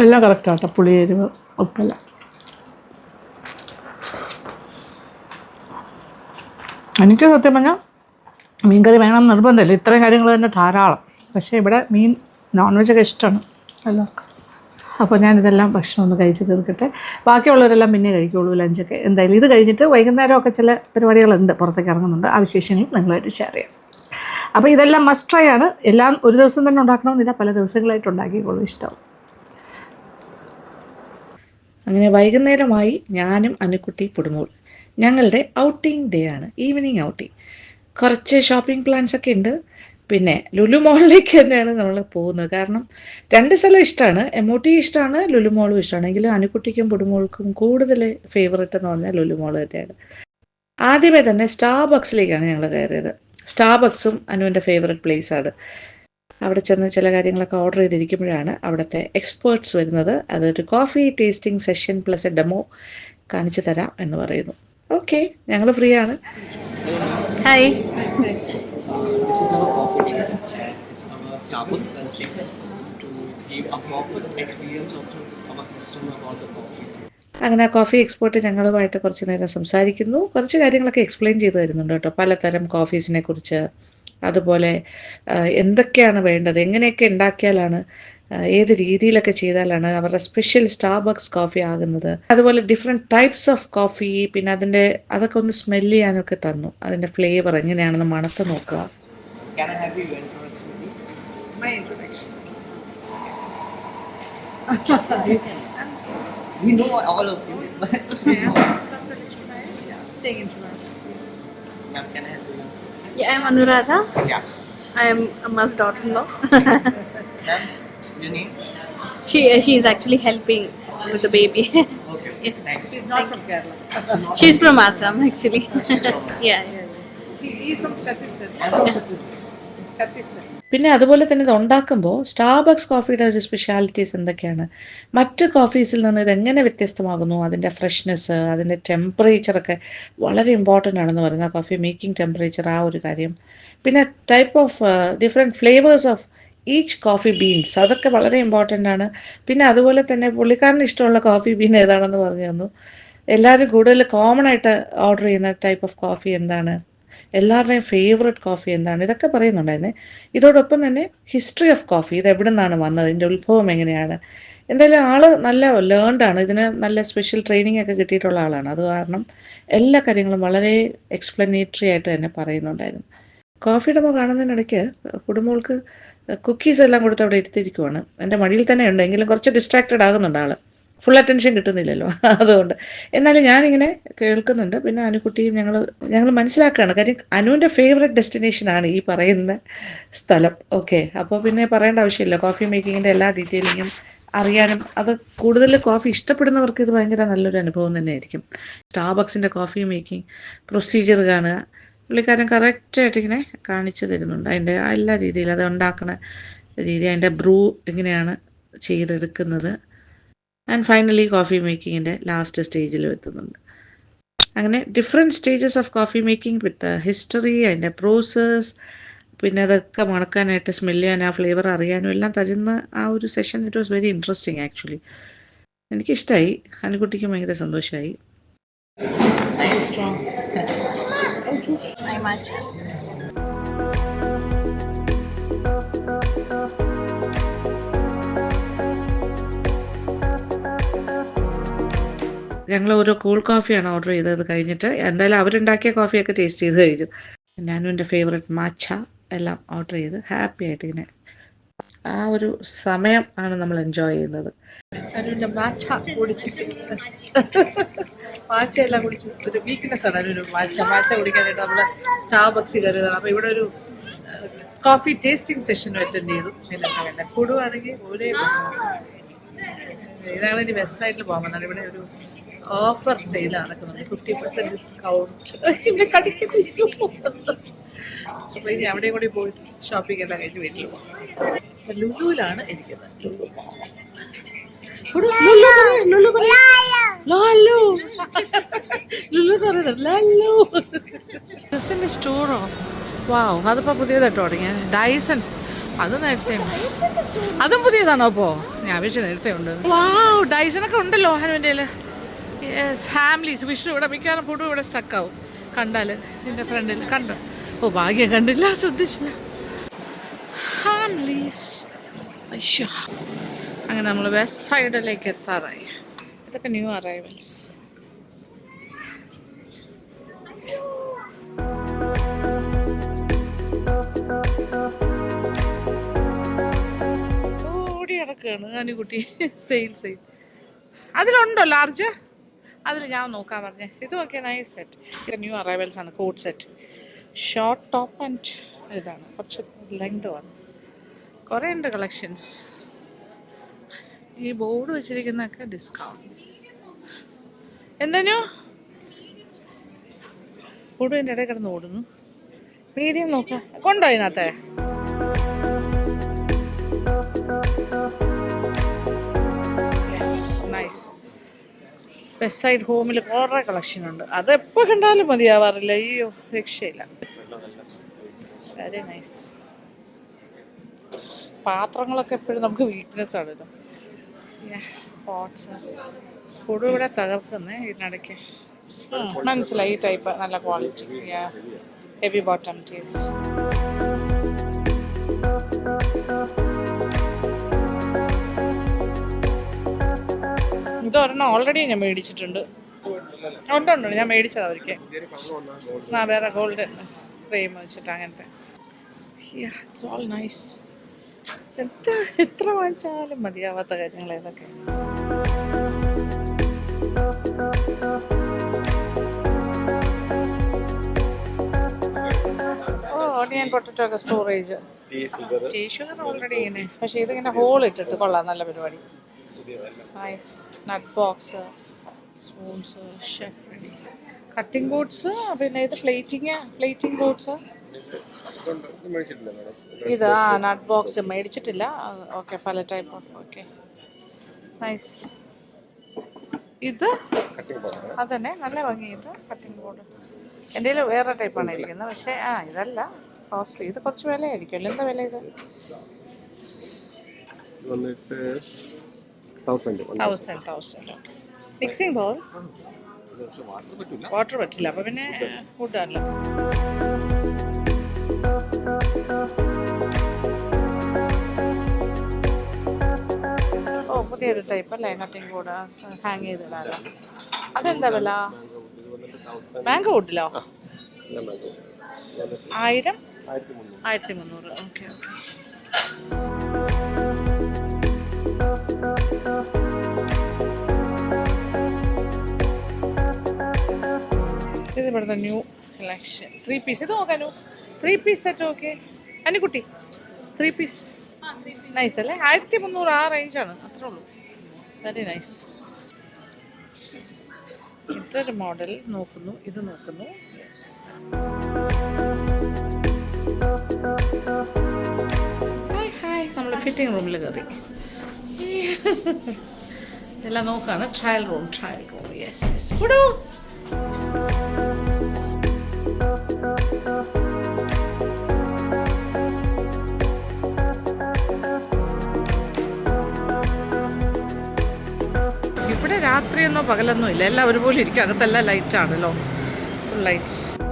എല്ലാം കറക്റ്റാട്ടോ, പുളി, എരിവ്, ഉപ്പെല്ലാം. എനിക്ക് സത്യം പറഞ്ഞാൽ മീൻ കറി വേണം നിർബന്ധമില്ല, ഇത്രയും കാര്യങ്ങൾ തന്നെ ധാരാളം. പക്ഷേ ഇവിടെ നോൺ വെജൊക്കെ ഇഷ്ടമാണ് എല്ലാവർക്കും. അപ്പോൾ ഞാനിതെല്ലാം ഭക്ഷണം ഒന്ന് കഴിച്ച് തീർക്കട്ടെ, ബാക്കിയുള്ളവരെല്ലാം പിന്നെ കഴിക്കുള്ളൂ ലഞ്ചൊക്കെ. എന്തായാലും ഇത് കഴിഞ്ഞിട്ട് വൈകുന്നേരമൊക്കെ ചില പരിപാടികളുണ്ട്, പുറത്തേക്ക് ഇറങ്ങുന്നുണ്ട്, ആ വിശേഷങ്ങൾ നിങ്ങളുമായിട്ട് ഷെയർ ചെയ്യാം. അപ്പോൾ ഇതെല്ലാം മസ്റ്റ് ട്രൈ ആണ്. എല്ലാം ഒരു ദിവസം തന്നെ ഉണ്ടാക്കണമെന്നില്ല, പല ദിവസങ്ങളായിട്ട് ഉണ്ടാക്കിക്കോളൂ, ഇഷ്ടം. അങ്ങനെ വൈകുന്നേരമായി ഞാനും അനുക്കുട്ടി പുടുമോൾ ഞങ്ങളുടെ ഔട്ടിംഗ് ഡേ ആണ്, ഈവനിങ് ഔട്ടിംഗ്. കുറച്ച് ഷോപ്പിംഗ് പ്ലാൻസ് ഒക്കെ ഉണ്ട്. പിന്നെ ലുലു മോളിലേക്ക് തന്നെയാണ് നമ്മൾ പോകുന്നത്. കാരണം 2 സ്ഥലം ഇഷ്ടമാണ്, MOT ഇഷ്ടമാണ്, ലുലു മോളും ഇഷ്ടമാണ്. എങ്കിലും അനുക്കുട്ടിക്കും പുടുമോൾക്കും കൂടുതൽ ഫേവറേറ്റ് എന്ന് പറഞ്ഞാൽ ലുലു മോൾ തന്നെയാണ്. ആദ്യമേ തന്നെ സ്റ്റാർബക്സിലേക്കാണ് ഞങ്ങൾ കയറിയത്. സ്റ്റാർബക്സും അനുവിൻ്റെ ഫേവറേറ്റ് പ്ലേസ് ആണ്. അവിടെ ചെന്ന് ചില കാര്യങ്ങളൊക്കെ ഓർഡർ ചെയ്തിരിക്കുമ്പോഴാണ് അവിടുത്തെ എക്സ്പേർട്സ് വരുന്നത്. അതൊരു coffee tasting session plus A demo കാണിച്ചു തരാം എന്ന് പറയുന്നു. ഓക്കെ, ഞങ്ങൾ ഫ്രീ ആണ്. ഹായ്. അങ്ങനെ കോഫി എക്സ്പേർട്ട് ഞങ്ങളുമായിട്ട് കുറച്ച് നേരം സംസാരിക്കുന്നു, കുറച്ച് കാര്യങ്ങളൊക്കെ എക്സ്പ്ലെയിൻ ചെയ്ത് തരുന്നുണ്ട് കേട്ടോ, പലതരം കോഫീസിനെ കുറിച്ച്. അതുപോലെ എന്തൊക്കെയാണ് വേണ്ടത്, എങ്ങനെയൊക്കെ ഉണ്ടാക്കിയാലാണ്, ഏത് രീതിയിലൊക്കെ ചെയ്താലാണ് അവരുടെ സ്പെഷ്യൽ സ്റ്റാർബക്സ് കോഫി ആകുന്നത്. അതുപോലെ ഡിഫറെൻറ്റ് ടൈപ്സ് ഓഫ് കോഫി, പിന്നെ അതൊക്കെ ഒന്ന് സ്മെൽ ചെയ്യാനൊക്കെ തന്നു. അതിൻ്റെ ഫ്ലേവർ എങ്ങനെയാണെന്ന് മണത്ത് നോക്കുക. We know all of you, but it's okay. Staying in Toronto. Ma'am, can I help you? Yeah, I'm Anuradha. Yeah. I am Amma's daughter-in-law. Ma'am, your name? She's actually helping with the baby. Okay. Yeah. Thanks. She's not from Kerala. She's from Assam, actually. Yeah. She is from Chhattisgarh. പിന്നെ അതുപോലെ തന്നെ ഇത് ഉണ്ടാക്കുമ്പോൾ Starbucks കോഫിയുടെ ഒരു specialities എന്തൊക്കെയാണ്, മറ്റ് കോഫീസിൽ നിന്ന് ഇതെങ്ങനെ വ്യത്യസ്തമാകുന്നു, അതിൻ്റെ ഫ്രഷ്നെസ്, അതിൻ്റെ ടെമ്പറേച്ചറൊക്കെ വളരെ ഇമ്പോർട്ടൻ്റ് ആണെന്ന് പറയുന്നത്, കോഫി മേക്കിംഗ് ടെമ്പറേച്ചർ, ആ ഒരു കാര്യം. പിന്നെ type of different flavours of each coffee beans, അതൊക്കെ വളരെ ഇമ്പോർട്ടൻ്റ് ആണ്. പിന്നെ അതുപോലെ തന്നെ പുള്ളിക്കാരന് ഇഷ്ടമുള്ള കോഫി ബീൻ ഏതാണെന്ന് പറഞ്ഞു തന്നു. എല്ലാവരും കൂടുതൽ കോമൺ ആയിട്ട് ഓർഡർ ചെയ്യുന്ന ടൈപ്പ് ഓഫ് കോഫി എന്താണ്, എല്ലാവരുടെയും ഫേവററ്റ് കോഫി എന്താണ്, ഇതൊക്കെ പറയുന്നുണ്ടായിരുന്നേ. ഇതോടൊപ്പം തന്നെ ഹിസ്റ്ററി ഓഫ് കോഫി, ഇത് എവിടെ നിന്നാണ് വന്നത്, ഇതിൻ്റെ ഉത്ഭവം എങ്ങനെയാണ്. എന്തായാലും ആള് നല്ല ലേൺഡാണ്, ഇതിന് നല്ല സ്പെഷ്യൽ ട്രെയിനിങ് ഒക്കെ കിട്ടിയിട്ടുള്ള ആളാണ്. അത് കാരണം എല്ലാ കാര്യങ്ങളും വളരെ എക്സ്പ്ലനേറ്ററി ആയിട്ട് തന്നെ പറയുന്നുണ്ടായിരുന്നു. കോഫി ഡെമോ കാണുന്നതിനിടയ്ക്ക് കുടുംബങ്ങൾക്ക് കുക്കീസ് എല്ലാം കൊടുത്ത് അവിടെ ഇരുത്തിയിരിക്കുവാണ്. എൻ്റെ മടിയിൽ തന്നെ ഉണ്ട്, എങ്കിലും കുറച്ച് ഡിസ്ട്രാക്റ്റഡ് ആകുന്നുണ്ട് ആൾ, ഫുൾ അറ്റൻഷൻ കിട്ടുന്നില്ലല്ലോ, അതുകൊണ്ട്. എന്നാലും ഞാനിങ്ങനെ കേൾക്കുന്നുണ്ട്. പിന്നെ അനുക്കുട്ടിയും ഞങ്ങൾ മനസ്സിലാക്കുകയാണ്, കാര്യം അനുവിൻ്റെ ഫേവററ്റ് ഡെസ്റ്റിനേഷനാണ് ഈ പറയുന്ന സ്ഥലം. ഓക്കെ, അപ്പോൾ പിന്നെ പറയേണ്ട ആവശ്യമില്ല, കോഫി മേക്കിങ്ങിൻ്റെ എല്ലാ ഡീറ്റെയിലിങ്ങും അറിയാനും അത് കൂടുതൽ കോഫി ഇഷ്ടപ്പെടുന്നവർക്ക് ഇത് ഭയങ്കര നല്ലൊരു അനുഭവം തന്നെയായിരിക്കും. സ്റ്റാർബക്സിൻ്റെ കോഫി മേക്കിംഗ് പ്രൊസീജിയർ കാണുക, പുള്ളിക്കാരൻ കറക്റ്റായിട്ട് ഇങ്ങനെ കാണിച്ചു തരുന്നുണ്ട് അതിൻ്റെ എല്ലാ രീതിയിലും, അത് ഉണ്ടാക്കുന്ന രീതി, അതിൻ്റെ ബ്രൂ എങ്ങനെയാണ് ചെയ്തെടുക്കുന്നത്. ആൻഡ് ഫൈനലി കോഫി മേക്കിങ്ങിൻ്റെ ലാസ്റ്റ് സ്റ്റേജിലും എത്തുന്നുണ്ട്. അങ്ങനെ different stages of coffee making with history അതിൻ്റെ പ്രോസസ്, പിന്നെ അതൊക്കെ മണക്കാനായിട്ട് സ്മെല് ചെയ്യാൻ ആ ഫ്ലേവർ അറിയാനും എല്ലാം തരുന്ന ആ ഒരു session. It was very interesting actually. എനിക്കിഷ്ടമായി, അനുകുട്ടിക്കും ഭയങ്കര സന്തോഷമായി. My matcha. ഞങ്ങൾ ഓരോ കൂൾ കോഫിയാണ് ഓർഡർ ചെയ്തത്. കഴിഞ്ഞിട്ട് എന്തായാലും അവരുണ്ടാക്കിയ കോഫിയൊക്കെ ടേസ്റ്റ് ചെയ്ത് കഴിഞ്ഞു. ഞാനും എൻ്റെ ഫേവറേറ്റ് മാച്ച എല്ലാം ഓർഡർ ചെയ്ത് ഹാപ്പി ആയിട്ട് ഇങ്ങനെ ആ ഒരു സമയം ആണ് നമ്മൾ എൻജോയ് ചെയ്യുന്നത്. അനുവിൻ്റെ മാച്ച കുടിച്ചിട്ട് മാച്ച എല്ലാം കുടിച്ച് ഒരു വീക്ക്നെസ് ആണ് അനുവിന് മാച്ച കുടിക്കാനായിട്ട് നമ്മൾ സ്റ്റാർബക്സിൽ കയറിയതാണ്. അപ്പോൾ ഇവിടെ ഒരു കോഫി ടേസ്റ്റിംഗ് സെഷനും അറ്റൻഡ് ചെയ്തു. പിന്നെ ഫുഡുമാണെങ്കിൽ ഒരേ ഇതാണ് ഇനി വെസ്റ്റ് സൈഡിൽ പോകാൻ വന്നത്. ഇവിടെ ഒരു ഓഫർ സെയിൽ നടക്കുന്നുണ്ട്, 50% ഡിസ്കൗണ്ട്. എന്നെ കടിക്കുന്നു. അപ്പോൾ ഇനി അവിടെയും കൂടി പോയിട്ട് ഷോപ്പിംഗ് എല്ലാം കഴിഞ്ഞ് വീട്ടിൽ പോകും. ലുലുവിലാണ് ഇരിക്കുന്നത്. ഡ്രസ്സിൻ്റെ സ്റ്റോറോ? വാവ്, അതിപ്പോൾ പുതിയതായിട്ട് തുടങ്ങിയ ഡൈസൺ. അത് നേരത്തെ അതും പുതിയതാണോ? അപ്പോൾ ഞാൻ വിളിച്ച് നേരത്തെ ഉണ്ട്. വാവ്, ഡൈസണൊക്കെ ഉണ്ടല്ലോ ഹനുവിൻ്റെ കയ്യിൽ. Yes, Hamleys. വിഷ്ണു ഇവിടെ മിക്കവാറും ഫുഡും ഇവിടെ സ്റ്റക്കാവും കണ്ടാൽ. നിൻ്റെ ഫ്രണ്ടിൽ കണ്ടോ? ഓ ഭാഗ്യം, കണ്ടില്ല, ശ്രദ്ധിച്ചില്ല. ഹാംലീസ്. അയ്യോ, അങ്ങനെ നമ്മൾ വെസ്റ്റ് സൈഡിലേക്ക് എത്താറായി. ഇതൊക്കെ ന്യൂ അറൈവൽസ്. ഓടി കിടക്കുകയാണ് അനുകുട്ടി. Sale അതിലുണ്ടോ large? അതിൽ ഞാൻ നോക്കാൻ പറഞ്ഞേ. ഇത് നോക്കിയാൽ നൈസ് സെറ്റ്. ഇത് ന്യൂ അറൈവൽസ് ആണ്. Coat set, short top and ഇതാണ്, കുറച്ച് ലെങ്ത് ആണ്. കുറേ ഉണ്ട് കളക്ഷൻസ്. ഈ ബോർഡ് വെച്ചിരിക്കുന്നതൊക്കെ ഡിസ്കൗണ്ട്. എന്തിനു ഓടും? ഇടയിൽ കിടന്ന് ഓടുന്നു. മീഡിയം നോക്കാം, കൊണ്ടോ ഇതിനകത്തെ? നൈസ്. വെസ്റ്റ് സൈഡ് ഹോമിൽ കുറേ കളക്ഷൻ ഉണ്ട്. അത് എപ്പോൾ കണ്ടാലും മതിയാവാറില്ല. അയ്യോ, രക്ഷയില്ല. Very nice. പാത്രങ്ങളൊക്കെ എപ്പോഴും നമുക്ക് വീക്ക്നെസ് ആണല്ലോ. പോട്ട്സ് ഫുഡ് ഇവിടെ തകർക്കുന്നേ ഇതിനിടയ്ക്ക്. മനസ്സിലായി, ഈ ടൈപ്പ് നല്ല ക്വാളിറ്റി. Heavy bottom tees. ഇതൊരെണ്ണം ഓൾറെഡി ഞാൻ മേടിച്ചിട്ടുണ്ട്. ഉണ്ട്, ഞാൻ മേടിച്ചത് അവർക്ക്. വേറെ ഗോൾഡൻ ഫ്രെയിം വെച്ചിട്ട് അങ്ങനത്തെ. It's all nice. എത്ര വാങ്ങിച്ചാലും മതിയാവാത്ത കാര്യങ്ങൾ ഏതൊക്കെ. ഓണിയൻ പൊട്ടറ്റോ ഒക്കെ സ്റ്റോറേജ്. ടീ ഷുഗർ ഓൾറെഡി ഇങ്ങനെ, പക്ഷേ ഇതിങ്ങനെ ഹോൾ ഇട്ടിട്ട് കൊള്ളാം. നല്ല പരിപാടി. Nice. Nut box, spoons, chef ready, cutting boards. പിന്നെ ഇത് പ്ലേറ്റിംഗ് ബോർഡ്സ്. ഇത് നട്ട് ബോക്സ് മേടിച്ചിട്ടില്ല. ഓക്കെ, പല ടൈപ്പ് ഓഫ്. Okay, nice. ഇത് അതന്നെ നല്ല ഭംഗിയത് കട്ടിംഗ് ബോർഡ്. എൻ്റെ കയ്യിൽ വേറെ ടൈപ്പാണ് ഇരിക്കുന്നത്. പക്ഷേ ഇതല്ല, കോസ്റ്റ്ലി. ഇത് കുറച്ച് വിലയായിരിക്കുമല്ലോ. എന്താ വില ഇത്? 1000. Mixing bowl. വാട്ടർ പറ്റില്ല, അപ്പോൾ പിന്നെ വുഡല്ല. ഓ, പുതിയൊരു ടൈപ്പ് അല്ലേ കട്ടിംഗ് ബോർഡ്, ഹാങ് ചെയ്തിടാലോ. അതെന്താ വില? മാംഗോ വുഡിലോ? 1000? 1300. ഓക്കെ. ഇത് ഇവിടുത്തെ ന്യൂ കളക്ഷൻ. 3 പീസ്. ഇത് നോക്കാനു 3 piece set. Okay Anukutty, 3 piece nice അല്ലേ? 1300 ആ റേഞ്ചാണ്. അത്രേ ഉള്ളൂ. Very nice. ഇതൊരു മോഡൽ നോക്കുന്നു, ഇത് നോക്കുന്നു. യെസ്. ഹായ്. നമ്മൾ ഫിറ്റിംഗ് റൂമിൽ കയറി എല്ലാം നോക്കാണ്. Trial room. യെസ്. രാത്രിയെന്നോ പകലെന്നോ ഇല്ല, എല്ലാം ഒരുപോലെ ഇരിക്കും. അകത്തെല്ലാം ലൈറ്റാണല്ലോ, ഫുൾ ലൈറ്റ്സ്.